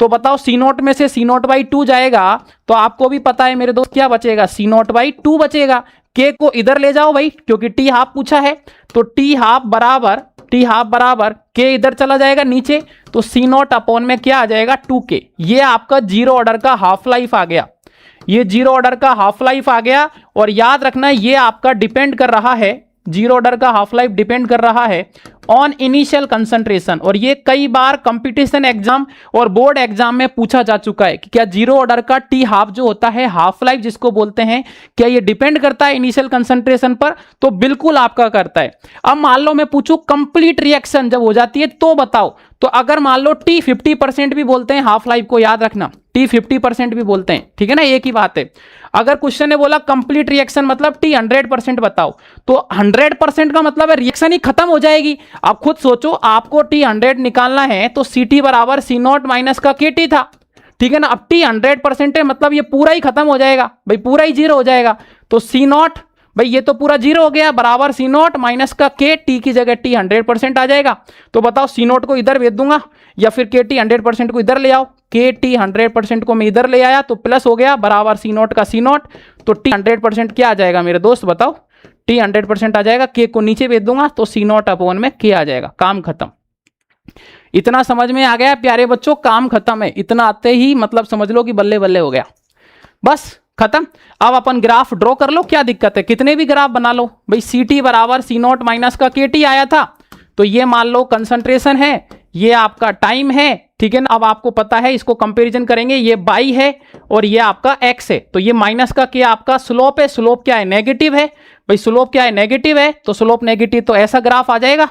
तो बताओ सी नॉट में से सी नॉट बाई टू जाएगा तो आपको भी पता है मेरे दोस्त क्या बचेगा, सी नॉट बाई टू बचेगा। के को इधर ले जाओ भाई क्योंकि टी हाफ पूछा है, तो टी हाफ बराबर के इधर चला जाएगा नीचे, तो सी नॉट अपॉन में क्या आ जाएगा 2k। ये आपका जीरो ऑर्डर का हाफ लाइफ आ गया, ये जीरो ऑर्डर का हाफ लाइफ आ गया। और याद रखना ये आपका डिपेंड कर रहा है, जीरो ऑर्डर का हाफ लाइफ डिपेंड कर रहा है ऑन इनिशियल कंसंट्रेशन। और ये कई बार कंपटीशन एग्जाम और बोर्ड एग्जाम में पूछा जा चुका है कि क्या जीरो ऑर्डर का टी हाफ जो होता है हाफ लाइफ जिसको बोलते हैं, क्या ये डिपेंड करता है इनिशियल कंसंट्रेशन पर, तो बिल्कुल आपका करता है। अब मान लो मैं पूछूं कंप्लीट रिएक्शन जब हो जाती है तो बताओ, तो अगर मान लो टी 50% भी बोलते हैं हाफ लाइफ को, याद रखना टी 50% भी बोलते हैं, ठीक है ना, एक ही बात है। अगर क्वेश्चन ने बोला कंप्लीट रिएक्शन मतलब टी 100% बताओ, तो 100% का मतलब है रिएक्शन ही खत्म हो जाएगी। आप खुद सोचो, आपको टी 100 निकालना है तो सी टी बराबर सी नॉट माइनस का के टी था, ठीक है ना। अब टी 100% है मतलब ये पूरा ही खत्म हो जाएगा भाई, पूरा ही जीरो हो जाएगा। तो सी नॉट भाई ये तो पूरा जीरो हो गया, बराबर सी नॉट माइनस का के टी की जगह टी 100% आ जाएगा। तो बताओ सी नॉट को इधर भेज दूंगा या फिर के टी 100% को इधर ले आओ, के टी 100% को मैं इधर ले आया तो प्लस हो गया बराबर सी नॉट का सी नॉट, तो टी 100% क्या आ जाएगा मेरे दोस्त बताओ, टी 100% आ जाएगा, के को नीचे भेज दूंगा तो सी नॉट अपॉन में के आ जाएगा, काम खत्म। इतना समझ में आ गया प्यारे बच्चों, काम खत्म है, इतना आते ही मतलब समझ लो कि बल्ले बल्ले हो गया, बस खत्म। अब अपन ग्राफ ड्रॉ कर लो, क्या दिक्कत है, कितने भी ग्राफ बना लो भाई। सी टी बराबर सी नॉट माइनस का के टी आया था, तो ये मान लो कंसंट्रेशन है, ये आपका टाइम है, ठीक है ना। अब आपको पता है इसको कंपैरिजन करेंगे, ये बाई है और ये आपका एक्स है, तो ये माइनस का क्या आपका स्लोप है, स्लोप क्या है नेगेटिव है भाई, स्लोप क्या है नेगेटिव है, तो स्लोप नेगेटिव तो ऐसा ग्राफ आ जाएगा,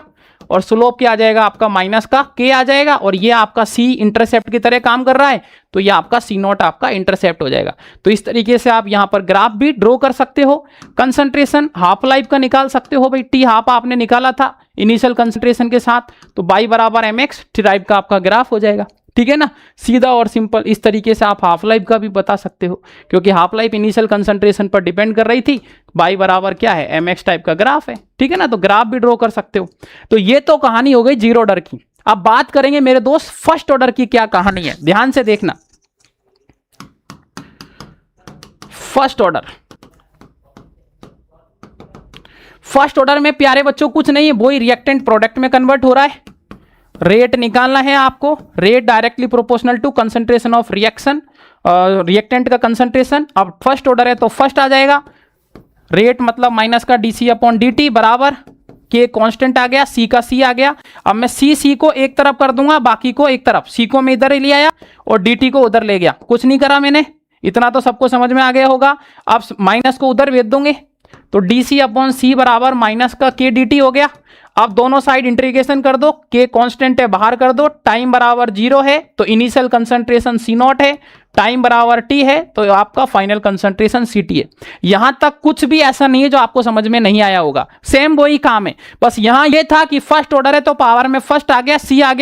और स्लोप क्या आ जाएगा आपका माइनस का के आ जाएगा, और ये आपका सी इंटरसेप्ट की तरह काम कर रहा है, तो ये आपका सी नॉट आपका इंटरसेप्ट हो जाएगा। तो इस तरीके से आप यहां पर ग्राफ भी ड्रॉ कर सकते हो। कंसंट्रेशन हाफ लाइफ का निकाल सकते हो भाई, टी हाफ आपने निकाला था इनिशियल कंसंट्रेशन के साथ, तो बाई बराबर एम एक्स टी टाइप का आपका ग्राफ हो जाएगा, ठीक है ना, सीधा और सिंपल। इस तरीके से आप हाफ लाइफ का भी बता सकते हो, क्योंकि हाफ लाइफ इनिशियल कंसंट्रेशन पर डिपेंड कर रही थी, बाई बराबर क्या है एम एक्स टाइप का ग्राफ है, ठीक है ना, तो ग्राफ भी ड्रॉ कर सकते हो। तो ये तो कहानी हो गई जीरो ऑर्डर की। अब बात करेंगे मेरे दोस्त फर्स्ट ऑर्डर की, क्या कहानी है, ध्यान से देखना। फर्स्ट ऑर्डर में प्यारे बच्चों कुछ नहीं है, वही रिएक्टेंट प्रोडक्ट में कन्वर्ट हो रहा है। रेट निकालना है आपको, rate directly proportional to concentration of reaction, reactant का कंसंट्रेशन। अब फर्स्ट ऑर्डर है तो फर्स्ट आ जाएगा, रेट मतलब माइनस का D C upon D T बराबर के कांस्टेंट आ गया, सी का सी आ गया। अब मैं सी को एक तरफ कर दूंगा, बाकी को एक तरफ, सी को मैं इधर ले आया और डी टी को उधर ले गया, कुछ नहीं करा मैंने, इतना तो सबको समझ में आ गया होगा। अब माइनस को उधर भेज दूंगे तो डी सी अपॉन सी बराबर माइनस का के डी टी हो गया। अब दोनों साइड इंटीग्रेशन कर दो, के कांस्टेंट है बाहर कर दो, टाइम बराबर 0 है तो इनिशियल कंसंट्रेशन सी नॉट है, टाइम बराबर टी है तो आपका फाइनल कंसंट्रेशन सी टी है। यहां तक कुछ भी ऐसा नहीं है जो आपको समझ में नहीं आया होगा, सेम वही काम है, बस यहां ये था कि फर्स्ट ऑर्डर है तो पावर में फर्स्ट आ गया,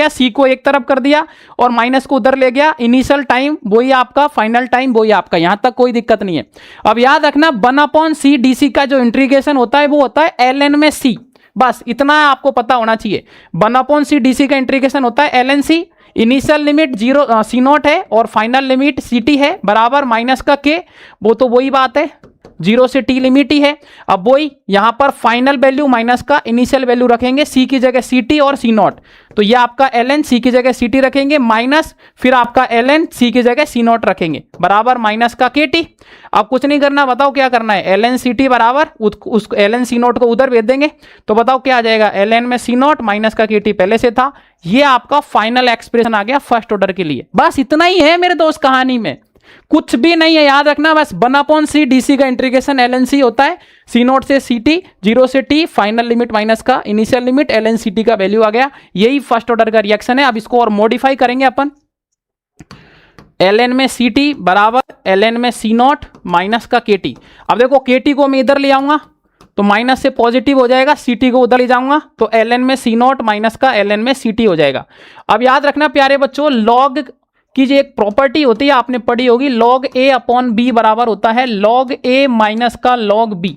सी को एक तरफ कर दिया और माइनस को उधर ले गया, इनिशियल टाइम वही आपका, फाइनल टाइम वही आपका, यहां तक कोई दिक्कत नहीं है। अब याद रखना 1/c डी का जो इंटीग्रेशन होता है वो होता है ln में c, बस इतना आपको पता होना चाहिए। 1/c डी का इंटीग्रेशन होता है ln c, initial limit 0 C naught है और फाइनल लिमिट सी टी है बराबर माइनस का के, वो तो वही बात है, 0 से टी लिमिट ही है। अब वही यहां पर फाइनल वैल्यू माइनस का इनिशियल वैल्यू रखेंगे, सी की जगह सी टी और सी नॉट, तो ये आपका ln सी की जगह सी टी रखेंगे माइनस फिर आपका ln सी की जगह सी नॉट रखेंगे बराबर माइनस का के टी। अब कुछ नहीं करना, बताओ क्या करना है, ln सी टी बराबर उस ln सी नॉट को उधर भेज देंगे, तो बताओ क्या आ जाएगा, ln में सी नॉट माइनस का के टी पहले से था, ये आपका फाइनल एक्सप्रेशन आ गया फर्स्ट ऑर्डर के लिए। बस इतना ही है मेरे दोस्त कहानी में, कुछ भी नहीं है, याद रखना बस 1/c डीसी का इंटीग्रेशन ln होता है, सी नॉट से सी टी, 0 से t, फाइनल लिमिट माइनस का इनिशियल लिमिट, ln ct का वैल्यू आ गया। यही फर्स्ट ऑर्डर का रिएक्शन है। अब इसको और मॉडिफाई करेंगे अपन, ln में सी टी बराबर ln में सी नॉट माइनस का के टी। अब देखो के टी को मैं इधर ले आऊंगा तो माइनस से पॉजिटिव हो जाएगा, सी टी को उधर ले जाऊंगा तो ln में सी नॉट माइनस का ln में सी टी हो जाएगा। अब याद रखना प्यारे बच्चों, लॉग की जो एक प्रॉपर्टी होती है आपने पढ़ी होगी, log a अपॉन b बराबर होता है log a माइनस का log b।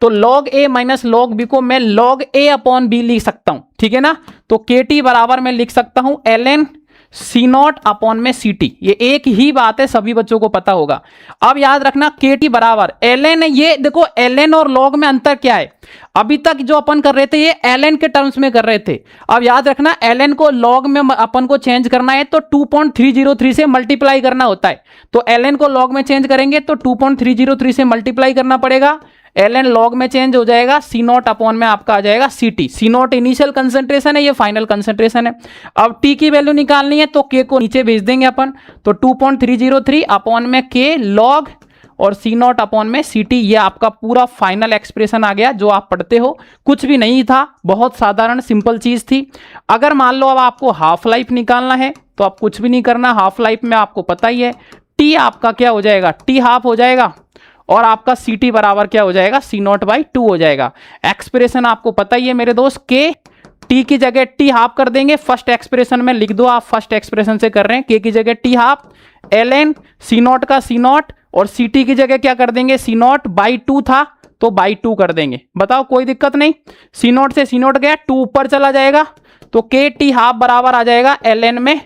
तो log a minus log b को मैं log a अपॉन b लिख सकता हूं, ठीक है ना। तो के टी बराबर मैं लिख सकता हूं ln सी नॉट अपॉन में सी टी, ये एक ही बात है, सभी बच्चों को पता होगा। अब याद रखना के टी बराबर ln, ये देखो ln और log में अंतर क्या है, अभी तक जो अपन कर रहे थे ये ln के टर्म्स में कर रहे थे। अब याद रखना ln को log में अपन को चेंज करना है तो 2.303 से मल्टीप्लाई करना होता है। तो ln को log में चेंज करेंगे तो 2.303 से मल्टीप्लाई करना पड़ेगा, ln log में चेंज हो जाएगा, सी नॉट अपॉन में आपका आ जाएगा C T. C naught initial concentration है, ये फाइनल कंसंट्रेशन है। अब टी की वैल्यू निकालनी है तो के को नीचे भेज देंगे अपन, तो 2.303 अपॉन में के लॉग और सी नॉट अपॉन में सी टी, ये आपका पूरा फाइनल एक्सप्रेशन आ गया जो आप पढ़ते हो। कुछ भी नहीं था, बहुत साधारण सिंपल चीज थी। अगर मान लो अब आपको हाफ लाइफ निकालना है तो आप कुछ भी नहीं करना, हाफ लाइफ में आपको पता ही है टी आपका क्या हो जाएगा, टी हाफ हो जाएगा और आपका सी टी बराबर क्या हो जाएगा, सी नॉट बाई 2 हो जाएगा। एक्सप्रेशन आपको पता ही है मेरे दोस्त, के टी की जगह टी हाफ कर देंगे, फर्स्ट एक्सप्रेशन में लिख दो, आप फर्स्ट एक्सप्रेशन से कर रहे हैं, के की जगह T half, ln C naught का सी नॉट और सी टी की जगह क्या कर देंगे, सी नॉट बाई 2 था तो बाई 2 कर देंगे। बताओ कोई दिक्कत नहीं, सी नॉट से सी नॉट गया, 2 ऊपर चला जाएगा तो के टी हाफ बराबर आ जाएगा ln में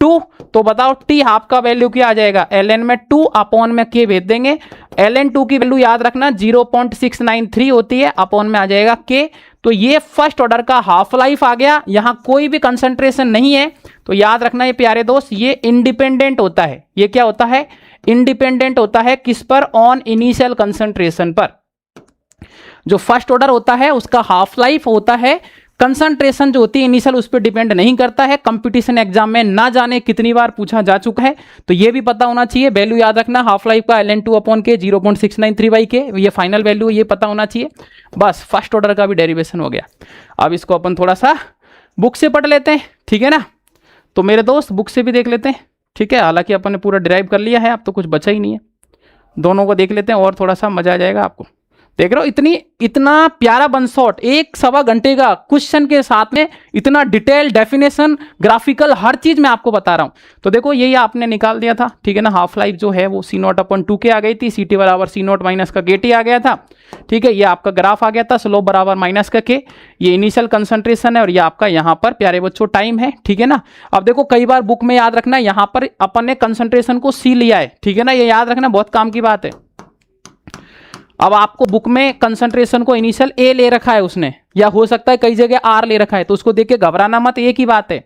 2। तो बताओ टी हाफ का वैल्यू क्या आ जाएगा, ln में 2 अपॉन में के भेज देंगे, ln 2 की वैल्यू याद रखना 0.693 होती है, अपॉन में आ जाएगा के। तो ये फर्स्ट ऑर्डर का हाफ लाइफ आ गया, यहां कोई भी कंसंट्रेशन नहीं है। तो याद रखना ये प्यारे दोस्त, ये इंडिपेंडेंट होता है, ये क्या होता है, इंडिपेंडेंट होता है किस पर, ऑन इनिशियल कंसंट्रेशन पर। जो फर्स्ट ऑर्डर होता है उसका हाफ लाइफ होता है, कंसंट्रेशन जो होती है इनिशियल उस पर डिपेंड नहीं करता है। कंपटीशन एग्जाम में ना जाने कितनी बार पूछा जा चुका है, तो ये भी पता होना चाहिए। वैल्यू याद रखना हाफ लाइफ का ln 2 अपॉन के 0.693 बाई के, ये फाइनल वैल्यू ये पता होना चाहिए। बस फर्स्ट ऑर्डर का भी डेरिवेशन हो गया। अब इसको अपन थोड़ा सा बुक से पढ़ लेते हैं, ठीक है ना। तो मेरे दोस्त बुक से भी देख लेते हैं, ठीक है। हालांकि अपन ने पूरा डिराइव कर लिया है, अब तो कुछ बचा ही नहीं है। दोनों को देख लेते हैं और थोड़ा सा मजा आ जाएगा आपको। देख रहे हो इतना प्यारा वन शॉट, 1-1.25 घंटे का क्वेश्चन के साथ में इतना डिटेल डेफिनेशन, ग्राफिकल, हर चीज मैं आपको बता रहा हूं। तो देखो यही आपने निकाल दिया था, ठीक है ना। हाफ लाइफ जो है वो सी नॉट अपॉन 2 के आ गई थी, सी टी बराबर सी नॉट माइनस का के टी आ गया था, ठीक है। ये आपका ग्राफ आ गया था, स्लोप बराबर माइनस का के, ये इनिशियल कंसंट्रेशन है और ये आपका यहाँ पर प्यारे बच्चों टाइम है, ठीक है ना। अब देखो कई बार बुक में याद रखना, यहाँ पर अपन ने कंसंट्रेशन को सी लिया है, ठीक है ना, ये याद रखना, बहुत काम की बात है। अब आपको बुक में कंसंट्रेशन को इनिशियल ए ले रखा है उसने, या हो सकता है कई जगह आर ले रखा है, तो उसको देख के घबराना मत, एक ही बात है।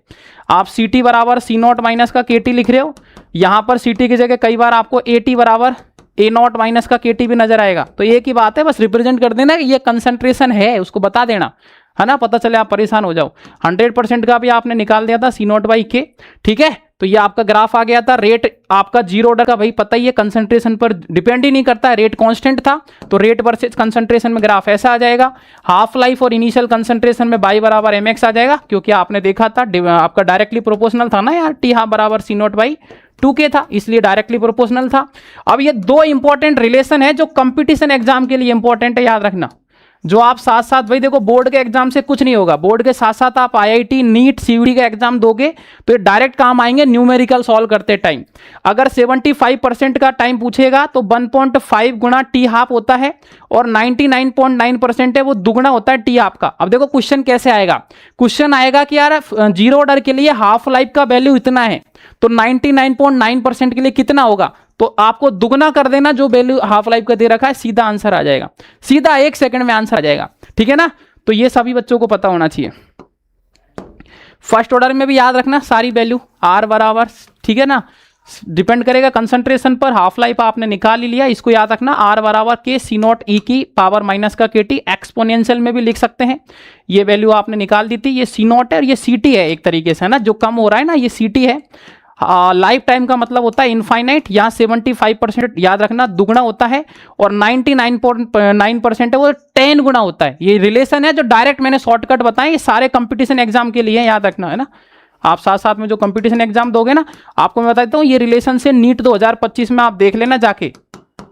आप सी टी बराबर सी नॉट माइनस का के टी लिख रहे हो, यहां पर सी टी की जगह कई बार आपको ए टी बराबर ए नॉट माइनस का के टी भी नजर आएगा, तो एक ही बात है, बस रिप्रेजेंट कर देना ये कंसंट्रेशन है, उसको बता देना, है ना, पता चले आप परेशान हो जाओ। 100% का भी आपने निकाल दिया था सी नॉट बाई के, ठीक है। तो ये आपका ग्राफ आ गया था। रेट आपका जीरो ऑर्डर का भाई पता ही है, कंसंट्रेशन पर डिपेंड ही नहीं करता है, रेट कांस्टेंट था, तो रेट वर्सेस कंसंट्रेशन में ग्राफ ऐसा आ जाएगा। हाफ लाइफ और इनिशियल कंसंट्रेशन में बाई बराबर mx आ जाएगा, क्योंकि आपने देखा था आपका डायरेक्टली प्रोपोर्शनल था ना यार, टी हाफ बराबर सी नॉट बाई 2k था, इसलिए डायरेक्टली प्रोपोर्शनल था। अब ये दो इंपॉर्टेंट रिलेशन है जो कंपटीशन एग्जाम के लिए इंपॉर्टेंट है, याद रखना। जो आप साथ साथ भाई देखो, बोर्ड के एग्जाम से कुछ नहीं होगा, बोर्ड के साथ साथ आप आईआईटी, नीट, सीयूडी का एग्जाम दोगे तो ये डायरेक्ट काम आएंगे न्यूमेरिकल सॉल्व करते टाइम। अगर 75% का टाइम पूछेगा तो 1.5 गुना टी हाफ होता है और 99.9% है वो दुगना होता है टी हाफ का। अब देखो क्वेश्चन कैसे आएगा, क्वेश्चन आएगा कि यार जीरो ऑर्डर के लिए हाफ लाइफ का वैल्यू इतना है, तो 99.9% के लिए कितना होगा, तो आपको दुगना कर देना जो वैल्यू हाफ लाइफ का दे रखा है, सीधा आंसर आ जाएगा, सीधा 1 सेकंड में आंसर आ जाएगा, ठीक है ना। तो ये सभी बच्चों को पता होना चाहिए। फर्स्ट ऑर्डर में भी याद रखना सारी वैल्यू आर बराबर, ठीक है ना, डिपेंड करेगा कंसंट्रेशन पर। हाफ लाइफ आपने निकाल ही लिया, इसको याद रखना, आर बराबर के सी नॉट ई की पावर माइनस का के टी, एक्सपोनेंशियल में भी लिख सकते हैं। ये वैल्यू आपने निकाल दी थी, ये सी नॉट है और ये सी टी है एक तरीके से, है ना, जो कम हो रहा है ना ये सी टी है। लाइफ टाइम का मतलब होता है इनफाइनाइट, यहाँ 75% याद रखना दुगना होता है, और 99.9% है वो 10 गुना होता है। ये रिलेशन है जो डायरेक्ट मैंने शॉर्टकट बताए, ये सारे कंपटीशन एग्जाम के लिए याद रखना है ना। आप साथ साथ में जो कंपटीशन एग्जाम दोगे ना, आपको मैं बता देता हूँ ये रिलेशन से नीट 2025 में आप देख लेना जाके,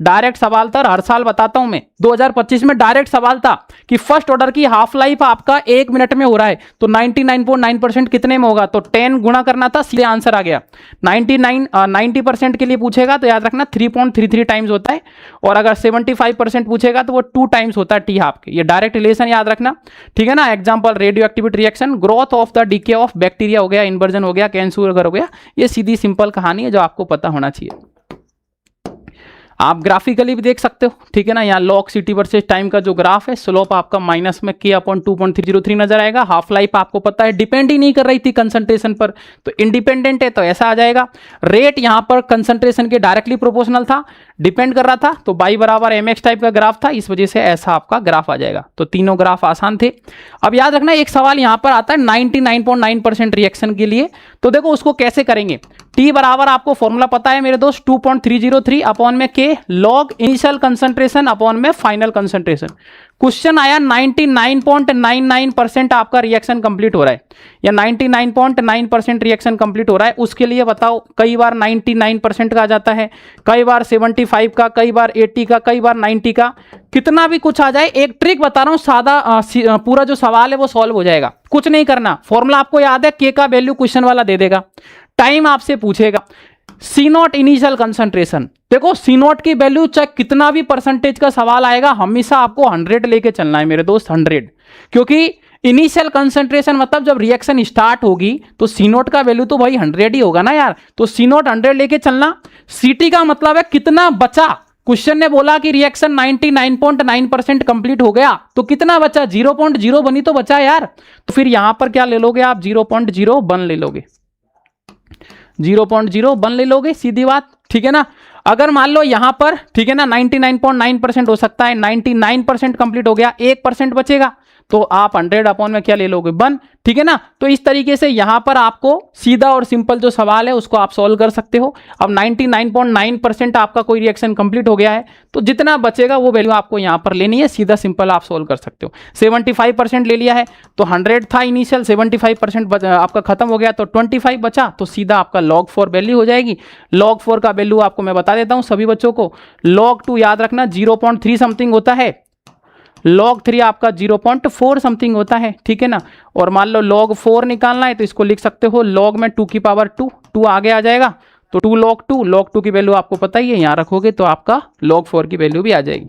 डायरेक्ट सवाल था, हर साल बताता हूं मैं। 2025 में डायरेक्ट सवाल था कि फर्स्ट ऑर्डर की हाफ लाइफ आपका 1 मिनट में हो रहा है, तो 99.9% कितने में होगा, तो 10 गुना करना था, सीधे आंसर आ गया। 90% के लिए पूछेगा तो याद रखना 3.33 टाइम्स होता है, और अगर 75% पूछेगा तो वो 2 टाइम्स होता है टी हाफ के। ये डायरेक्ट रिलेशन याद रखना, ठीक है ना। Example radio activity reaction, growth of the DK of bacteria हो गया, इन्वर्जन हो गया, कैंसर हो गया। ये सीधी सिंपल कहानी है जो आपको पता होना चाहिए। आप ग्राफिकली भी देख सकते हो, ठीक है ना। यहाँ लॉग सिटी वर्सेस टाइम का जो ग्राफ है, स्लोप आपका माइनस में k/2.303 नजर आएगा। हाफ लाइफ आपको पता है डिपेंड ही नहीं कर रही थी कंसंट्रेशन पर, तो इंडिपेंडेंट है तो ऐसा आ जाएगा। रेट यहाँ पर कंसंट्रेशन के डायरेक्टली प्रोपोर्शनल था, डिपेंड कर रहा था, तो y बराबर mx टाइप का ग्राफ था, इस वजह से ऐसा आपका ग्राफ आ जाएगा। तो तीनों ग्राफ आसान थे। अब याद रखना एक सवाल यहाँ पर आता है 99.9% रिएक्शन के लिए, तो देखो उसको कैसे करेंगे। T बराबर आपको फॉर्मूला पता है मेरे दोस्त, 2.303 अपॉन में K log initial concentration upon में फाइनल कंसंट्रेशन। क्वेश्चन आया 99.99% आपका रिएक्शन कंप्लीट हो रहा है, या 99.9% रिएक्शन कंप्लीट हो रहा है, उसके लिए बताओ कई बार 99% का आ जाता है, कई बार 75 का, कई बार 80 का, कई बार 90 का, कितना भी कुछ आ जाए। एक ट्रिक बता रहा हूं, सादा पूरा जो सवाल है वो सॉल्व हो जाएगा, कुछ नहीं करना। फॉर्मूला आपको याद है, K का वैल्यू क्वेश्चन वाला दे देगा, टाइम आपसे पूछेगा, C0 इनिशियल कंसंट्रेशन। देखो C0 की वैल्यू चाहे कितना भी परसेंटेज का सवाल आएगा, हमेशा आपको 100 लेके चलना है मेरे दोस्त, 100, क्योंकि इनिशियल कंसंट्रेशन मतलब जब रिएक्शन स्टार्ट होगी तो C0 का वैल्यू तो भाई 100 ही होगा ना यार, तो C0 100 लेके चलना। CT का मतलब है कितना बचा। क्वेश्चन ने बोला कि रिएक्शन 99.9% कंप्लीट हो गया, तो कितना बचा, 0.01 ही तो बचा यार। तो फिर यहां पर क्या ले लोगे आप, 0.01 ले लोगे, 0.01 ले लोगे, सीधी बात, ठीक है ना। अगर मान लो यहां पर, ठीक है ना, 99.9% हो सकता है, 99% कंप्लीट हो गया, 1% बचेगा, तो आप 100 अपॉन में क्या ले लोगे, 1, ठीक है ना। तो इस तरीके से यहां पर आपको सीधा और सिंपल जो सवाल है उसको आप सॉल्व कर सकते हो। अब 99.9% आपका कोई रिएक्शन कंप्लीट हो गया है, तो जितना बचेगा वो वैल्यू आपको यहां पर लेनी है, सीधा सिंपल आप सॉल्व कर सकते हो। 75% ले लिया है तो 100 था इनिशियल, 75% आपका खत्म हो गया, तो 25 बचा, तो सीधा आपका log 4 वैल्यू हो जाएगी। log 4 का वैल्यू आपको मैं बता देता हूं सभी बच्चों को, log 2 याद रखना 0.3 समथिंग होता है, log 3 आपका 0.4 समथिंग होता है, ठीक है ना। और मान लो log 4 निकालना है तो इसको लिख सकते हो log में 2 की पावर 2 आगे आ जाएगा, तो 2 log 2 की वैल्यू आपको पता ही है, यहां रखोगे तो आपका log 4 की वैल्यू भी आ जाएगी।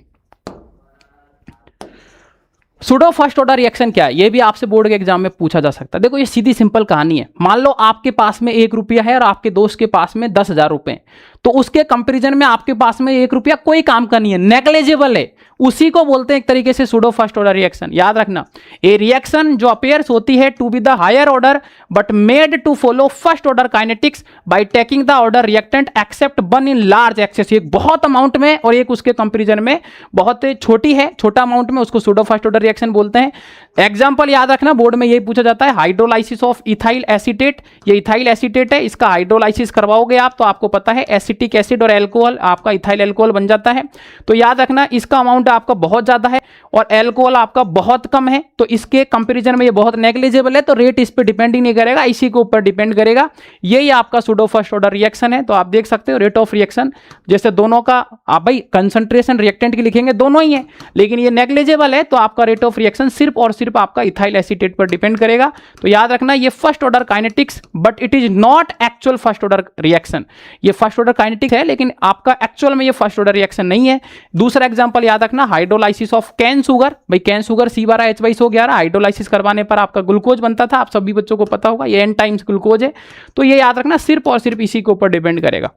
सूडो फर्स्ट ऑर्डर रिएक्शन क्या है, ये भी आपसे बोर्ड के एग्जाम में पूछा जा सकता है। देखो ये सीधी सिंपल कहानी है, मान लो आपके पास में 1 रुपया है और आपके दोस्त के पास में 10,000 रुपए, तो उसके कंपैरिजन में आपके पास में 1 रुपया कोई काम का नहीं है, नेग्लिजिबल है, उसी को बोलते हैं एक तरीके से सूडो फर्स्ट ऑर्डर रिएक्शन। याद रखना, ए रिएक्शन जो अपीयर्स होती है to be the higher order but made to follow first order kinetics by taking the order reactant except one in large excess, एक बहुत अमाउंट में और एक उसके कंपैरिजन में बहुत छोटी है, छोटा अमाउंट में, उसको सूडो फर्स्ट ऑर्डर रिएक्शन बोलते हैं। एग्जांपल याद रखना, बोर्ड में यही पूछा जाता है, हाइड्रोलाइसिस ऑफ इथाइल एसीटेट, ये इथाइल एसीटेट है, इसका हाइड्रोलाइसिस करवाओगे आप तो आपको पता है एसिटिक एसिड और एल्कोहल आपका इथाइल एल्कोहल बन जाता है। तो याद रखना इसका अमाउंट आपका बहुत ज्यादा है और एल्कोहल आपका बहुत कम है, तो इसके कंपैरिजन में ये बहुत नेग्लिजिबल है, तो रेट इस पे डिपेंड ही नहीं करेगा, इसी के ऊपर डिपेंड करेगा। यही आपका सूडो फर्स्ट ऑर्डर रिएक्शन है। तो आप देख सकते हो रेट ऑफ रिएक्शन, जैसे दोनों का आप भाई कंसंट्रेशन रिएक्टेंट की लिखेंगे दोनों ही है, लेकिन ये नेग्लिजिबल है, तो आपका रेट ऑफ रिएक्शन सिर्फ और सिर्फ आपका इथाइल एसीटेट पर डिपेंड करेगा। तो याद रखना ये first order kinetics but it is not actual first order reaction, ये फर्स्ट ऑर्डर काइनेटिक्स है लेकिन आपका एक्चुअल में ये फर्स्ट ऑर्डर रिएक्शन नहीं है। दूसरा एग्जांपल याद रखना, हाइड्रोलाइसिस ऑफ कैन शुगर, भाई कैन शुगर C12H22 हाइड्रोलाइसिस करवाने पर आपका ग्लूकोज बनता था, आप सभी बच्चों को पता होगा, ये N टाइम्स ग्लूकोज है। तो ये याद रखना सिर्फ और सिर्फ इसी के ऊपर डिपेंड करेगा।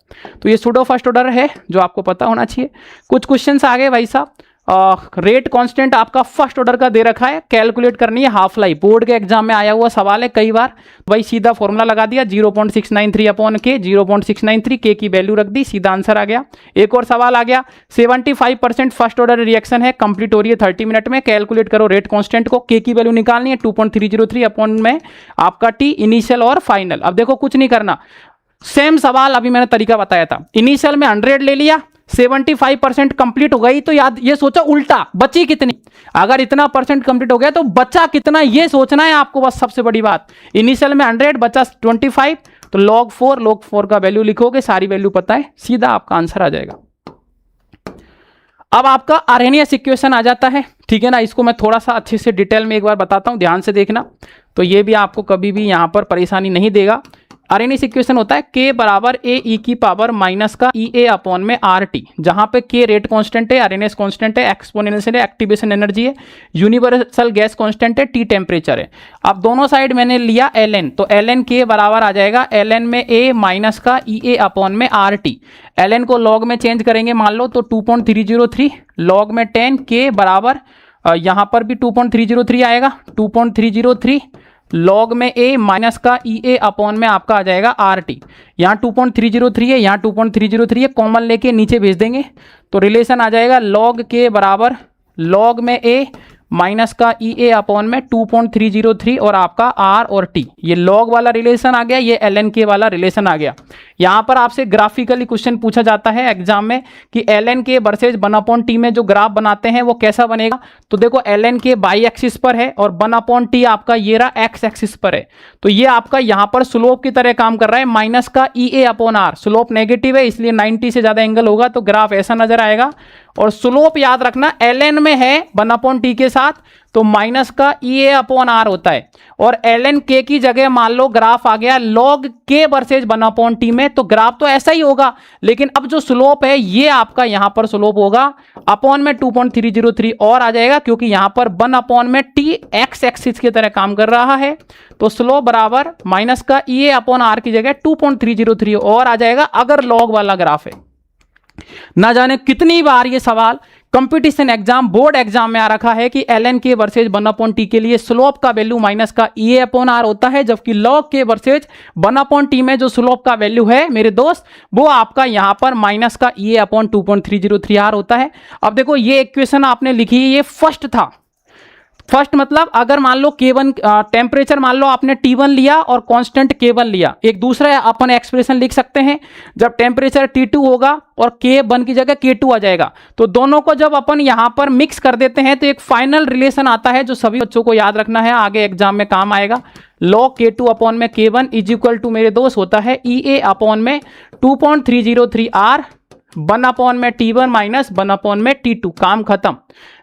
तो ये सूडो फर्स्ट ऑर्डर है जो आपको पता होना चाहिए। कुछ क्वेश्चंस आ गए भाई साहब, रेट कांस्टेंट आपका फर्स्ट ऑर्डर का दे रखा है, कैलकुलेट करनी है हाफ लाइफ, बोर्ड के एग्जाम में आया हुआ सवाल है कई बार, भाई सीधा फॉर्मूला लगा दिया 0.693 अपॉन के, 0.693 के की वैल्यू रख दी, सीधा आंसर आ गया। एक और सवाल आ गया, 75% फर्स्ट ऑर्डर रिएक्शन है, कंप्लीट हो रही है 30 मिनट में, कैलकुलेट करो रेट कांस्टेंट को, के की वैल्यू निकालनी है 2.303 अपॉन में आपका टी इनिशियल और फाइनल। अब देखो कुछ नहीं करना, सेम सवाल अभी मैंने तरीका बताया था, इनिशियल में 100 ले लिया, 75% कंप्लीट हो गई, तो याद ये सोचो उल्टा बची कितनी, अगर इतना परसेंट कंप्लीट हो गया तो बचा कितना ये सोचना है आपको, बस सबसे बड़ी बात। इनिशियल में 100 बचा 25, तो log 4 का वैल्यू लिखोगे, सारी वैल्यू पता है, सीधा आपका आंसर आ जाएगा। अब आपका आर्हेनियस इक्वेशन आ जाता है, ठीक है ना, इसको मैं थोड़ा सा अच्छे से डिटेल में एक बार बताता हूं, ध्यान से देखना, तो ये भी आपको कभी भी यहां पर परेशानी नहीं देगा। आर्हेनियस इक्वेशन होता है k बराबर a e की पावर माइनस का ई ए अपॉन में आर टी, जहां पे k रेट कांस्टेंट है, आर्हेनियस कांस्टेंट है, एक्सपोनेंशियल है, एक्टिवेशन एनर्जी है, यूनिवर्सल गैस कांस्टेंट है, t टेम्परेचर है। अब दोनों साइड मैंने लिया ln, तो ln k बराबर आ जाएगा ln में a माइनस का ई ए अपॉन में आर टी, ln को log में चेंज करेंगे मान लो तो 2.303, log में 10 k बराबर यहां पर भी 2.303 आएगा, 2.303 लॉग में a माइनस का ई ए अपॉन में आपका आ जाएगा आर टी, यहाँ 2.303 है, यहाँ 2.303 है, कॉमन लेके नीचे भेज देंगे तो रिलेशन आ जाएगा लॉग के बराबर लॉग में a माइनस का ई ए अपॉन में 2.303 और आपका r और t, ये लॉग वाला रिलेशन आ गया, ये ln k वाला रिलेशन आ गया। यहाँ पर आपसे ग्राफिकली क्वेश्चन पूछा जाता है एग्जाम में कि ln k वर्सेज 1/t में जो ग्राफ बनाते हैं वो कैसा बनेगा, तो देखो ln k बाई एक्सिस पर है और 1/t आपका ये रहा एक्स एक्सिस पर है, तो ये आपका यहाँ पर स्लोप की तरह काम कर रहा है, माइनस का ई ए अपॉन आर, स्लोप नेगेटिव है इसलिए 90 से ज्यादा एंगल होगा तो ग्राफ ऐसा नजर आएगा, और स्लोप याद रखना ln में है 1/t के साथ तो माइनस का ई ए अपॉन आर होता है, और ln k की जगह मान लो ग्राफ आ गया log k वर्सेज 1/t में, तो ग्राफ तो ऐसा ही होगा, लेकिन अब जो स्लोप है ये आपका यहां पर स्लोप होगा अपॉन में 2.303 और आ जाएगा, क्योंकि यहां पर 1 में t एक्स एक्सिस की तरह काम कर रहा है, तो स्लोप बराबर माइनस का ई ए अपॉन आर की जगह 2.303 और आ जाएगा अगर लॉग वाला ग्राफ है। ना जाने कितनी बार ये सवाल कंपटीशन एग्जाम बोर्ड एग्जाम में आ रखा है कि ln k वर्सेज 1/t के लिए स्लोप का वैल्यू माइनस का ई ए अपॉन आर होता है, जबकि log k वर्सेज 1/t में जो स्लोप का वैल्यू है मेरे दोस्त वो आपका यहां पर माइनस का ई ए अपॉन 2.303 आर होता है। अब देखो ये इक्वेशन आपने लिखी है, ये फर्स्ट था, फर्स्ट मतलब अगर मान लो K1 टेम्परेचर मान लो आपने T1 लिया और कांस्टेंट K1 लिया, एक दूसरा अपन एक्सप्रेशन लिख सकते हैं जब टेम्परेचर T2 होगा और K1 की जगह K2 आ जाएगा, तो दोनों को जब अपन यहां पर मिक्स कर देते हैं तो एक फाइनल रिलेशन आता है जो सभी बच्चों को याद रखना है, आगे एग्जाम में काम आएगा। log K2 अपॉन में K1 इज इक्वल टू मेरे दोस्त होता है ई ए अपॉन में 2.303 आर 1 में T1 माइनस 1 में T2, काम खत्म।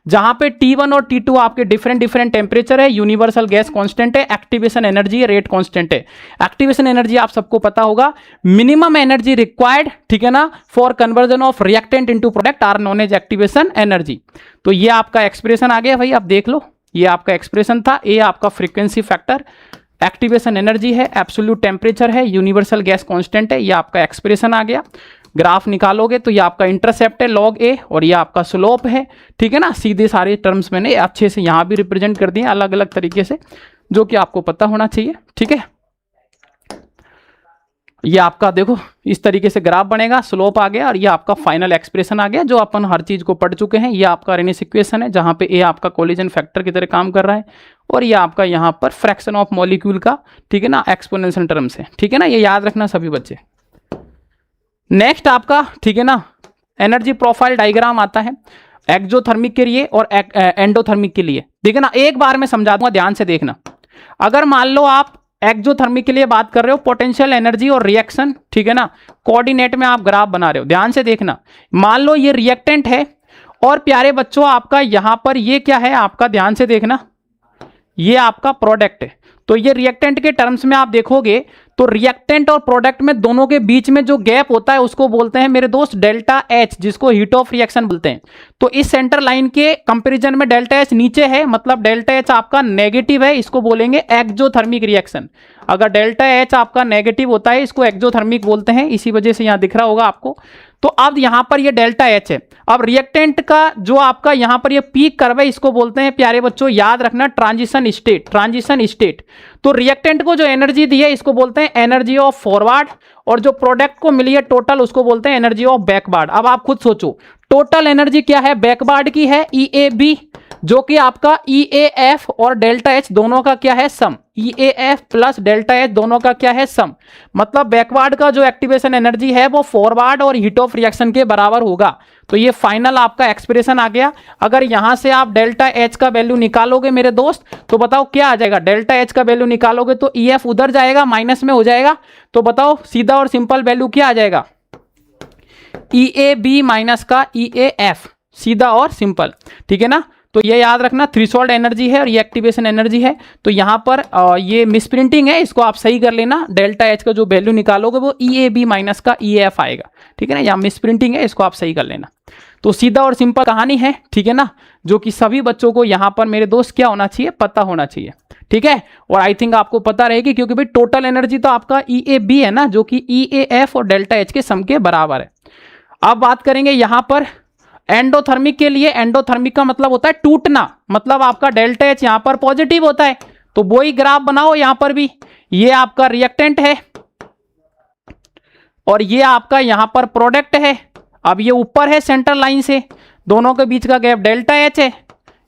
जहां पे T1 और T2 आपके डिफरेंट टेम्परेचर है, यूनिवर्सल गैस कांस्टेंट है, एक्टिवेशन एनर्जी है, रेट कांस्टेंट है। एक्टिवेशन एनर्जी आप सबको पता होगा, मिनिमम एनर्जी रिक्वायर्ड, ठीक है ना, for conversion of reactant into product are known as activation energy. तो ये आपका एक्सप्रेशन आ गया भाई, आप देख लो, ये आपका एक्सप्रेशन था, ये आपका फ्रीक्वेंसी फैक्टर, एक्टिवेशन एनर्जी है, एब्सोल्यूट टेम्परेचर है, यूनिवर्सल गैस कांस्टेंट है, ये आपका एक्सप्रेशन आ गया। ग्राफ निकालोगे तो ये आपका इंटरसेप्ट है log a और ये आपका स्लोप है, ठीक है ना, सीधे सारे टर्म्स मैंने अच्छे से यहां भी रिप्रेजेंट कर दिए अलग अलग तरीके से, जो कि आपको पता होना चाहिए, ठीक है। ये आपका देखो इस तरीके से ग्राफ बनेगा, स्लोप आ गया और ये आपका फाइनल एक्सप्रेशन आ गया, जो अपन हर चीज को पढ़ चुके हैं। ये आपका आर्हेनियस इक्वेशन है जहां पे ए आपका कोलिजन फैक्टर की तरह काम कर रहा है और ये आपका यहाँ पर फ्रैक्शन ऑफ मॉलिक्यूल का, ठीक है ना, एक्सपोनेंशियल टर्म्स है, ठीक है ना, ये याद रखना सभी बच्चे। नेक्स्ट आपका, ठीक है ना, एनर्जी प्रोफाइल डायग्राम आता है एक्सोथर्मिक के लिए और एंडोथर्मिक के लिए, ठीक है ना, एक बार मैं समझा दूंगा, ध्यान से देखना। अगर मान लो आप एक्सोथर्मिक के लिए बात कर रहे हो, पोटेंशियल एनर्जी और रिएक्शन, ठीक है ना, कोऑर्डिनेट में आप ग्राफ बना रहे हो, ध्यान से देखना। मान लो ये रिएक्टेंट है और प्यारे बच्चों आपका यहां पर ये क्या है, आपका ध्यान से देखना, ये आपका प्रोडक्ट है। तो ये रिएक्टेंट के टर्म्स में आप देखोगे तो रिएक्टेंट और प्रोडक्ट में दोनों के बीच में जो गैप होता है उसको बोलते हैं मेरे दोस्त डेल्टा एच, जिसको हीट ऑफ रिएक्शन बोलते हैं। तो इस सेंटर लाइन के कंपैरिजन में डेल्टा एच नीचे है, मतलब डेल्टा एच आपका नेगेटिव है, इसको बोलेंगे एक्सोथर्मिक रिएक्शन। अगर डेल्टा एच आपका नेगेटिव होता है इसको एक्सोथर्मिक बोलते हैं, इसी वजह से यहां दिख रहा होगा आपको। तो अब यहां पर ये डेल्टा एच है। अब रिएक्टेंट का जो आपका यहां पर ये पीक कर्व है इसको बोलते हैं प्यारे बच्चों, याद रखना, ट्रांजिशन स्टेट, ट्रांजिशन स्टेट। तो रिएक्टेंट को जो एनर्जी दी है इसको बोलते हैं एनर्जी ऑफ फॉरवर्ड, और जो प्रोडक्ट को मिली है टोटल उसको बोलते हैं एनर्जी ऑफ बैकवर्ड। अब आप खुद सोचो टोटल एनर्जी क्या है, बैकवर्ड की है EAB, जो कि आपका EAF और डेल्टा एच दोनों का क्या है, सम। EAF प्लस डेल्टा एच दोनों का क्या है, सम। मतलब बैकवर्ड का जो एक्टिवेशन एनर्जी है वो फॉरवर्ड और हीट ऑफ रिएक्शन के बराबर होगा। तो ये फाइनल आपका एक्सप्रेशन आ गया। अगर यहां से आप डेल्टा एच का वैल्यू निकालोगे मेरे दोस्त, तो बताओ क्या आ जाएगा। डेल्टा एच का वैल्यू निकालोगे तो EF उधर जाएगा, माइनस में हो जाएगा। तो बताओ सीधा और सिंपल वैल्यू क्या आ जाएगा, EAB माइनस का EAF, सीधा और सिंपल, ठीक है ना। तो ये याद रखना, थ्रेशोल्ड एनर्जी है और ये एक्टिवेशन एनर्जी है। तो यहाँ पर ये मिसप्रिंटिंग है, इसको आप सही कर लेना। डेल्टा एच का जो वैल्यू निकालोगे वो EAB माइनस का EAF आएगा, ठीक है ना। यहाँ मिसप्रिंटिंग है, इसको आप सही कर लेना। तो सीधा और सिंपल कहानी है, ठीक है ना, जो कि सभी बच्चों को यहाँ पर मेरे दोस्त क्या होना चाहिए, पता होना चाहिए, ठीक है। और आई थिंक आपको पता रहेगी, क्योंकि भाई टोटल एनर्जी तो आपका EAB है ना, जो कि EAF और डेल्टा एच के सम के बराबर है। अब बात करेंगे यहाँ पर एंडोथर्मिक के लिए। एंडोथर्मिक का मतलब होता है टूटना, मतलब आपका डेल्टा एच यहां पर पॉजिटिव होता है। तो वही ग्राफ बनाओ यहां पर भी, ये आपका रिएक्टेंट है और ये आपका यहां पर प्रोडक्ट है। अब ये ऊपर है सेंटर लाइन से, दोनों के बीच का गैप डेल्टा एच है,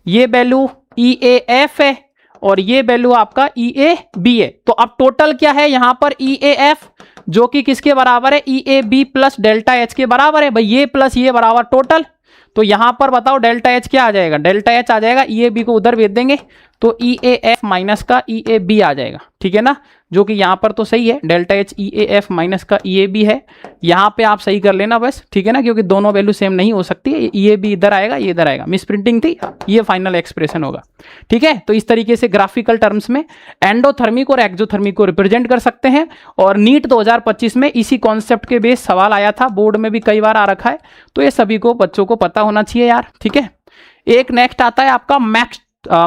ये वैल्यू EAF है और ये वैल्यू आपका EAB है। तो अब टोटल क्या है यहां पर, EAF जो कि किसके बराबर है, EAB प्लस डेल्टा एच के बराबर है। भाई ये प्लस ये बराबर टोटल। तो यहां पर बताओ डेल्टा एच क्या आ जाएगा, डेल्टा एच आ जाएगा, EAB को उधर भेज देंगे तो EAF माइनस का EAB आ जाएगा, ठीक है ना। जो कि यहां पर तो सही है, डेल्टा एच EAF माइनस का EAB है। यहां पे आप सही कर लेना बस, ठीक है ना, क्योंकि दोनों वैल्यू सेम नहीं हो सकती। EAB इधर आएगा, ये इधर आएगा, मिस प्रिंटिंग थी, ये फाइनल एक्सप्रेशन होगा, ठीक है। तो इस तरीके से ग्राफिकल टर्म्स में एंडोथर्मिक और एक्सोथर्मिक को रिप्रेजेंट कर सकते हैं। और नीट 2025 में इसी कॉन्सेप्ट के बेस सवाल आया था, बोर्ड में भी कई बार आ रखा है। तो ये सभी को बच्चों को पता होना चाहिए यार, ठीक है। एक नेक्स्ट आता है आपका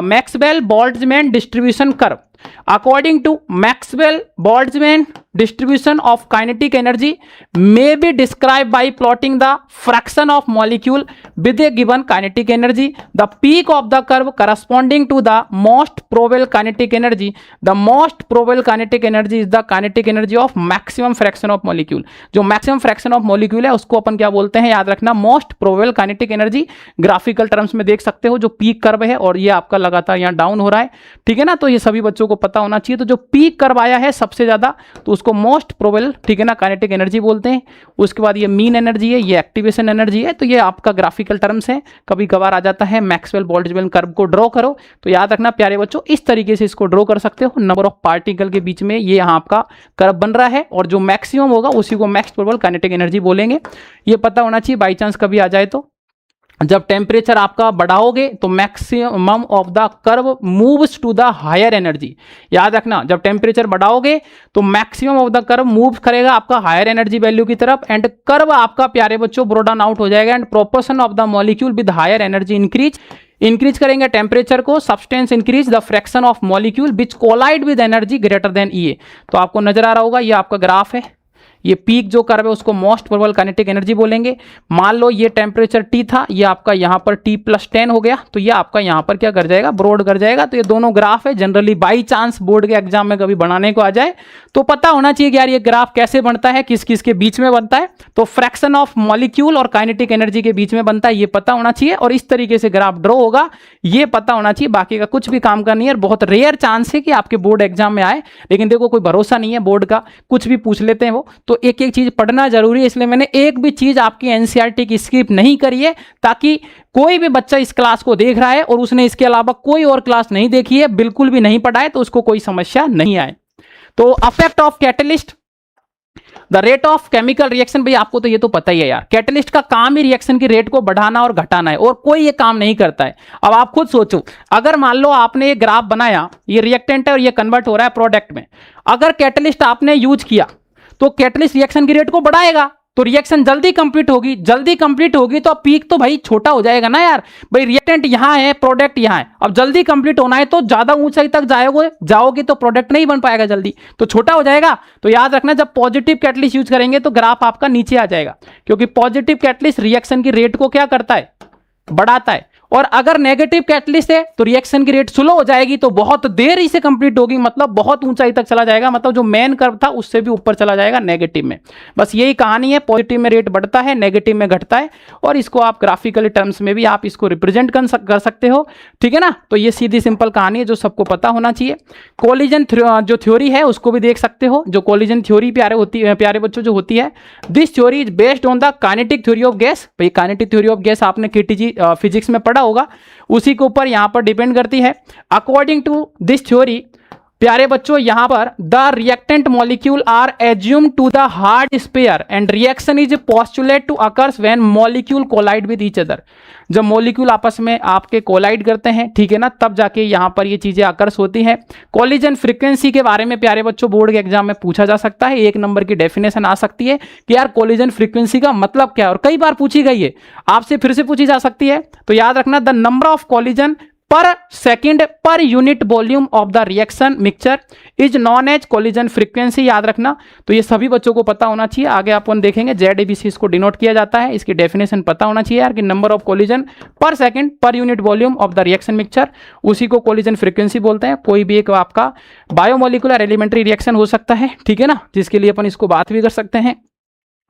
Maxwell Boltzmann distribution curve. According to Maxwell-Boltzmann distribution of kinetic energy may be described by plotting the fraction of molecule with a given kinetic energy. The peak of the curve corresponding to the most probable kinetic energy. The most probable kinetic energy is the kinetic energy of maximum fraction of molecule. जो maximum fraction of molecule है उसको अपन क्या बोलते हैं, याद रखना, most probable kinetic energy। Graphical terms में देख सकते हो, जो पीक कर्व है और ये आपका लगातार यहाँ डाउन हो रहा है, ठीक है ना। तो ये सभी बच्चों को पता होना चाहिए। तो जो पीक कर्व आया है सबसे ज्यादा, तो उसको मोस्ट प्रोबेबल, ठीक है ना, काइनेटिक एनर्जी बोलते हैं। उसके बाद ये मीन एनर्जी है, ये एक्टिवेशन एनर्जी है। तो ये आपका ग्राफिकल टर्म्स है, कभी कभार आ जाता है। मैक्सवेल बोल्ट्जमैन कर्व को ड्रॉ करो, तो याद रखना प्यारे बच्चों, इस तरीके से इसको ड्रॉ कर सकते हो। नंबर ऑफ पार्टिकल के बीच में ये यहाँ आपका कर्व बन रहा है और जो मैक्सिमम होगा उसी को मैक्स प्रोबेबल काइनेटिक एनर्जी बोलेंगे। ये पता होना चाहिए, बाई चांस कभी आ जाए तो। जब टेम्परेचर आपका बढ़ाओगे तो maximum of the curve moves to the higher energy. याद रखना, जब टेम्परेचर बढ़ाओगे तो maximum of the curve move करेगा आपका हायर एनर्जी वैल्यू की तरफ, एंड कर्व आपका प्यारे बच्चों ब्रोडन आउट हो जाएगा। And proportion of the molecule with higher energy increase करेंगे टेम्परेचर को, substance increase the fraction of molecule which collide with energy greater than EA। तो आपको नजर आ रहा होगा, ये आपका ग्राफ है। ये पीक जो कर्व है उसको मोस्ट प्रोबेबल काइनेटिक एनर्जी बोलेंगे। मान लो ये टेम्परेचर T था, ये आपका यहाँ पर T+10 हो गया, तो ये आपका यहाँ पर क्या कर जाएगा, ब्रॉड कर जाएगा। तो ये दोनों ग्राफ है। जनरली बाई चांस बोर्ड के एग्जाम में कभी बनाने को आ जाए तो पता होना चाहिए कि यार ये ग्राफ कैसे बनता है, किस किस के बीच में बनता है। तो फ्रैक्शन ऑफ मॉलिक्यूल और काइनेटिक एनर्जी के बीच में बनता है, ये पता होना चाहिए। और इस तरीके से ग्राफ ड्रॉ होगा, ये पता होना चाहिए। बाकी का कुछ भी काम का नहीं है। बहुत रेयर चांस है कि आपके बोर्ड एग्जाम में आए, लेकिन देखो कोई भरोसा नहीं है बोर्ड का, कुछ भी पूछ लेते हैं वो। तो एक एक चीज पढ़ना जरूरी है, इसलिए मैंने एक भी चीज आपकी एनसीईआरटी की स्किप नहीं करी है, ताकि कोई भी बच्चा इस क्लास को देख रहा है और उसने इसके अलावा कोई और क्लास नहीं देखी है, बिल्कुल भी नहीं पढ़ा है, तो उसको कोई समस्या नहीं आए। तो affect of catalyst, the rate of chemical reaction, भाई आपको तो ये तो पता ही है यार, कैटलिस्ट का काम ही रिएक्शन की रेट को बढ़ाना और घटाना है, और कोई ये काम नहीं करता है। अब आप खुद सोचो, अगर मान लो आपने ये ग्राफ बनाया, ये रिएक्टेंट है और ये कन्वर्ट हो रहा है प्रोडक्ट में, अगर कैटलिस्ट आपने यूज किया तो कैटलिस्ट रिएक्शन की रेट को बढ़ाएगा, तो रिएक्शन जल्दी कंप्लीट होगी। जल्दी कंप्लीट होगी तो पीक तो भाई छोटा हो जाएगा ना यार। भाई रिएक्टेंट यहां है, प्रोडक्ट यहां है, अब जल्दी कंप्लीट होना है तो ज्यादा ऊंचाई तक जाओगे तो प्रोडक्ट नहीं बन पाएगा, जल्दी तो छोटा हो जाएगा। तो याद रखना, जब पॉजिटिव कैटलिस्ट यूज करेंगे तो ग्राफ आपका नीचे आ जाएगा, क्योंकि पॉजिटिव कैटलिस्ट रिएक्शन की रेट को क्या करता है, बढ़ाता है। और अगर नेगेटिव कैटलिस्ट है तो रिएक्शन की रेट स्लो हो जाएगी, तो बहुत देर इसे कंप्लीट होगी, मतलब बहुत ऊंचाई तक चला जाएगा, मतलब जो मेन कर्व था उससे भी ऊपर चला जाएगा नेगेटिव में। बस यही कहानी है, पॉजिटिव में रेट बढ़ता है, नेगेटिव में घटता है, और इसको आप ग्राफिकली टर्म्स में भी आप इसको रिप्रेजेंट कर सकते हो, ठीक है ना। तो ये सीधी सिंपल कहानी है जो सबको पता होना चाहिए। कोलिजन जो थ्योरी है उसको भी देख सकते हो, जो कोलिजन थ्योरी प्यारे बच्चों जो होती है, this theory is based on the kinetic theory of gas. भाई काइनेटिक थ्योरी ऑफ गैस आपने केटीजी फिजिक्स में पढ़ा होगा, उसी के ऊपर यहां पर डिपेंड करती है। अकॉर्डिंग टू दिस थ्योरी प्यारे बच्चों यहां पर the reactant molecule are assume to the hard sphere and reaction is postulate to occurs when molecule collide with each other. जब मॉलिक्यूल आपस में आपके कोलाइड करते हैं, ठीक है ना, तब जाके यहां पर ये चीजें अकर्स होती हैं। कोलिजन फ्रीक्वेंसी के बारे में प्यारे बच्चों बोर्ड के एग्जाम में पूछा जा सकता है, 1 नंबर की डेफिनेशन आ सकती है कि यार कोलिजन फ्रीक्वेंसी का मतलब क्या है, और कई बार पूछी गई है, आपसे फिर से पूछी जा सकती है। तो याद रखना, the number of collision per second per unit volume of the reaction mixture is known as collision frequency. याद रखना, तो ये सभी बच्चों को पता होना चाहिए। आगे अपन देखेंगे ZABC इसको डिनोट किया जाता है, इसकी डेफिनेशन पता होना चाहिए यार कि नंबर ऑफ कोलिजन पर सेकंड पर unit volume of the reaction mixture, उसी को कोलिजन फ्रीक्वेंसी बोलते हैं। कोई भी एक आपका बायोमोलिकुलर एलिमेंट्री रिएक्शन हो सकता है, ठीक है ना, जिसके लिए अपन इसको बात भी कर सकते हैं।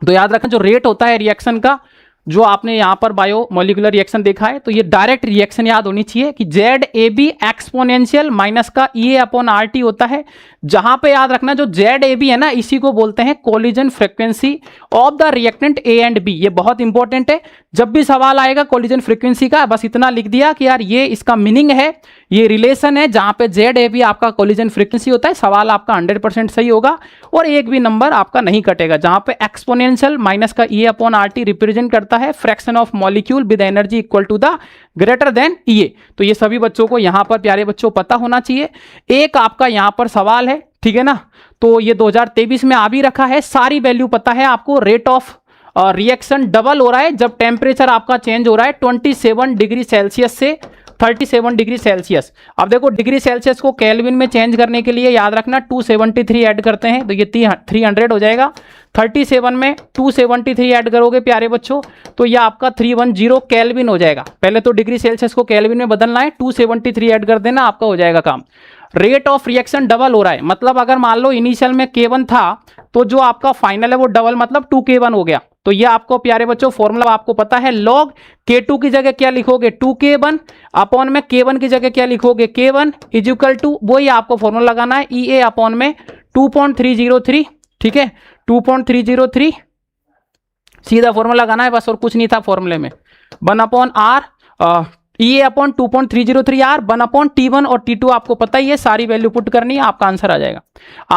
तो याद रखना, जो रेट होता है रिएक्शन का, जो आपने यहां पर बायोमोलिकुलर रिएक्शन देखा है, तो ये डायरेक्ट रिएक्शन याद होनी चाहिए कि ZAB एक्सपोनेंशियल माइनस का EA/RT होता है। जहां पे याद रखना, जो ZAB है ना, इसी को बोलते हैं collision frequency of the reactant A and B। ये बहुत इंपॉर्टेंट है, जब भी सवाल आएगा कोलिजन फ्रीक्वेंसी का, बस इतना लिख दिया कि यार ये इसका मीनिंग है, ये रिलेशन है, जहां पे ZAB आपका कोलिजन फ्रीक्वेंसी होता है। सवाल आपका 100% सही होगा और एक भी नंबर आपका नहीं कटेगा। जहां पे एक्सपोनेंशियल माइनस का EA/RT रिप्रेजेंट करता है fraction of molecule with energy equal to the greater than EA। तो ये सभी बच्चों को यहां पर प्यारे बच्चों पता होना चाहिए। एक आपका यहां पर सवाल है, ठीक है ना, तो ये 2023 में आ भी रखा है, सारी वैल्यू पता है आपको। रेट ऑफ रिएक्शन डबल हो रहा है जब टेम्परेचर आपका चेंज हो रहा है 27 डिग्री सेल्सियस से 37 डिग्री सेल्सियस। अब देखो डिग्री सेल्सियस को केल्विन में चेंज करने के लिए याद रखना 273 ऐड करते हैं, तो ये 300 हो जाएगा। 37 में 273 ऐड करोगे प्यारे बच्चों, तो ये आपका 310 केल्विन हो जाएगा। पहले तो डिग्री सेल्सियस को केल्विन में बदलना है, 273 ऐड कर देना, आपका हो जाएगा काम। रेट ऑफ रिएक्शन डबल हो रहा है, मतलब अगर मान लो इनिशियल में K1 था, तो जो आपका फाइनल है वो डबल मतलब 2K1 हो गया। तो ये आपको प्यारे बच्चों फॉर्मूला आपको पता है, log K2 की जगह क्या लिखोगे 2K1 अपॉन में K1 की जगह क्या लिखोगे K1 इज इक्वल टू, वही आपको फॉर्मूला लगाना है, EA अपॉन में 2.303, ठीक है, 2.303 सीधा फॉर्मूला लगाना है बस, और कुछ नहीं था फॉर्मूले में। 1/R EA upon 2.303R 1/T1 और T2 आपको पता ही है, सारी वैल्यू पुट करनी है, आपका आंसर आ जाएगा।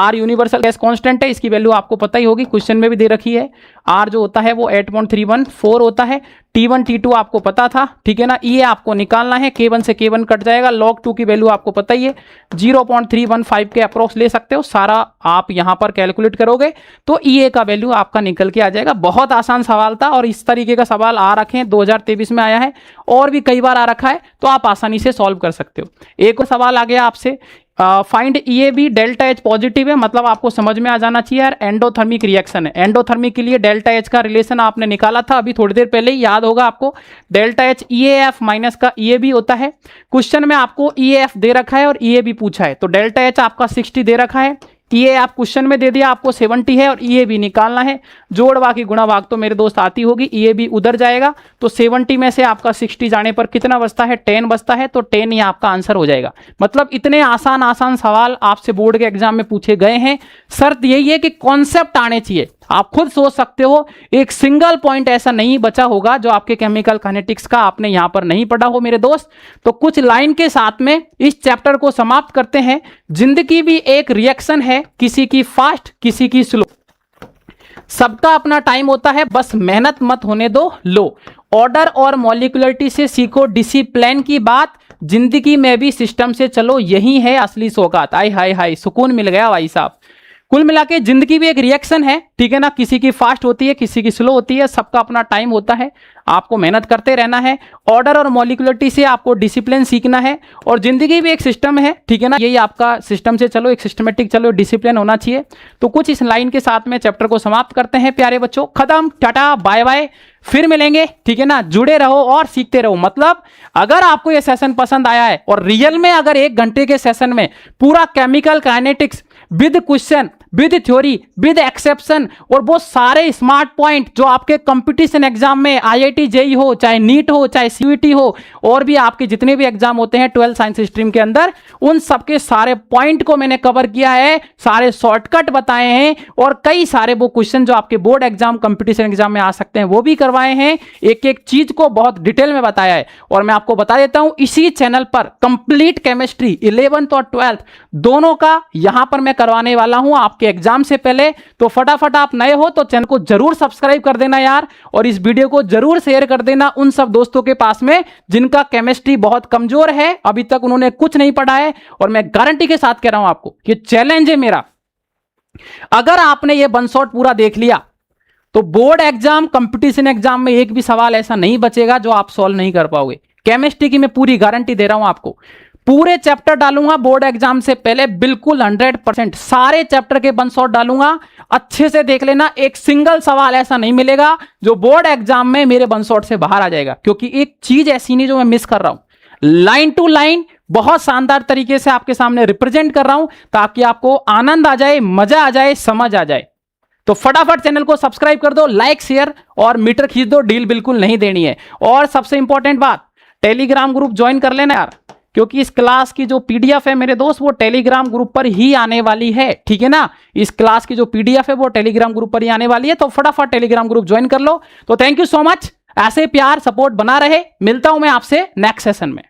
R यूनिवर्सल गैस कांस्टेंट है, इसकी वैल्यू आपको पता ही होगी, क्वेश्चन में भी दे रखी है। R जो होता है वो 8.314 होता है। T1 T2 आपको पता था, ठीक है ना। EA आपको निकालना है, K1 से K1 कट जाएगा, log 2 की वैल्यू आपको पता ही है, 0.315 के अप्रोक्स ले सकते हो, सारा आप यहां पर कैलकुलेट करोगे तो EA का वैल्यू आपका निकल के आ जाएगा। बहुत आसान सवाल था और इस तरीके का सवाल आ रखे हैं, 2023 में आया है और भी कई बार आ रखा है, तो आप आसानी से सॉल्व कर सकते हो। एक और सवाल आ गया आपसे, find EAB delta H positive है, मतलब आपको समझ में आ जाना चाहिए यार एंडोथर्मिक रिएक्शन है। एंडोथर्मिक के लिए डेल्टा H का रिलेशन आपने निकाला था अभी थोड़ी देर पहले ही, याद होगा आपको। डेल्टा H EAF माइनस का EAB होता है। क्वेश्चन में आपको EAF दे रखा है और EAB पूछा है, तो डेल्टा H आपका 60 दे रखा है, EA आप क्वेश्चन में दे दिया आपको 70 है, और EAB निकालना है। जोड़ बाकी गुणा भाग तो मेरे दोस्त आती होगी, EAB उधर जाएगा, तो 70 में से आपका 60 जाने पर कितना बचता है 10 बचता है, तो 10 ही आपका आंसर हो जाएगा। मतलब इतने आसान सवाल आपसे बोर्ड के एग्जाम में पूछे गए हैं। शर्त यही है कि कॉन्सेप्ट आने चाहिए। आप खुद सोच सकते हो, एक सिंगल पॉइंट ऐसा नहीं बचा होगा जो आपके केमिकल काइनेटिक्स का आपने यहां पर नहीं पढ़ा हो मेरे दोस्त। तो कुछ लाइन के साथ में इस चैप्टर को समाप्त करते हैं। जिंदगी भी एक रिएक्शन है, किसी की फास्ट किसी की स्लो, सबका अपना टाइम होता है, बस मेहनत मत होने दो लो। ऑर्डर और मॉलिक्युलरिटी से सीखो डिसिप्लिन की बात, जिंदगी में भी सिस्टम से चलो, यही है असली सौगात। आय हाय हाय, सुकून मिल गया भाई साहब। कुल मिला के जिंदगी भी एक रिएक्शन है, ठीक है ना। किसी की फास्ट होती है, किसी की स्लो होती है, सबका अपना टाइम होता है, आपको मेहनत करते रहना है। ऑर्डर और मॉलिक्युलरिटी से आपको डिसिप्लिन सीखना है, और जिंदगी भी एक सिस्टम है, ठीक है ना। यही आपका सिस्टम से चलो, एक सिस्टमेटिक चलो, डिसिप्लिन होना चाहिए। तो कुछ इस लाइन के साथ में चैप्टर को समाप्त करते हैं प्यारे बच्चों। खत्म, टाटा बाय बाय। फिर मिलेंगे, ठीक है ना। जुड़े रहो और सीखते रहो। मतलब अगर आपको ये सेशन पसंद आया है और रियल में अगर 1 घंटे के सेशन में पूरा chemical kinetics with question, with theory, with exception और वो सारे स्मार्ट पॉइंट जो आपके कंपटीशन एग्जाम में IIT जेई हो, चाहे नीट हो, चाहे CUET हो, और भी आपके जितने भी एग्जाम होते हैं 12 साइंस स्ट्रीम के अंदर, उन सबके सारे पॉइंट को मैंने कवर किया है, सारे शॉर्टकट बताए हैं और कई सारे वो क्वेश्चन जो आपके बोर्ड एग्जाम, कंपटीशन एग्जाम में आ सकते हैं वो भी करवाए हैं। एक एक चीज को बहुत डिटेल में बताया है। और मैं आपको बता देता हूं, इसी चैनल पर कंप्लीट केमिस्ट्री 11th और 12th दोनों का यहां पर मैं करवाने वाला हूं आपके एग्जाम से पहले। तो फटाफट आप नए हो तो चैनल को जरूर सब्सक्राइब कर देना यार, और इस वीडियो को जरूर शेयर कर देना उन सब दोस्तों के पास में जिनका केमिस्ट्री बहुत कमजोर है, अभी तक उन्होंने कुछ नहीं पढ़ा है। और मैं गारंटी के साथ कह रहा हूं आपको, ये चैलेंज है मेरा, अगर आपने ये वन शॉट पूरा देख लिया तो बोर्ड एग्जाम, कंपटीशन एग्जाम में एक भी सवाल ऐसा नहीं बचेगा जो आप सॉल्व नहीं कर पाओगे। केमिस्ट्री की मैं पूरी गारंटी दे रहा हूं आपको। पूरे चैप्टर डालूंगा बोर्ड एग्जाम से पहले, बिल्कुल 100% सारे चैप्टर के वन शॉट डालूंगा। अच्छे से देख लेना, एक सिंगल सवाल ऐसा नहीं मिलेगा जो बोर्ड एग्जाम में मेरे वन शॉट से बाहर आ जाएगा। क्योंकि एक चीज ऐसी नहीं जो मैं मिस कर रहा हूं, लाइन टू लाइन बहुत शानदार तरीके से आपके सामने रिप्रेजेंट कर रहा हूं ताकि आपको आनंद आ जाए, मजा आ जाए, समझ आ जाए। तो फटाफट चैनल को सब्सक्राइब कर दो, लाइक, शेयर और मीटर खींच दो, डील बिल्कुल नहीं देनी है। और सबसे इंपॉर्टेंट बात, टेलीग्राम ग्रुप ज्वाइन कर लेना यार, क्योंकि इस क्लास की जो PDF है मेरे दोस्त वो टेलीग्राम ग्रुप पर ही आने वाली है, ठीक है ना। इस क्लास की जो PDF है वो टेलीग्राम ग्रुप पर ही आने वाली है, तो फटाफट टेलीग्राम ग्रुप ज्वाइन कर लो। तो थैंक यू सो मच, ऐसे प्यार सपोर्ट बना रहे। मिलता हूं मैं आपसे नेक्स्ट सेशन में।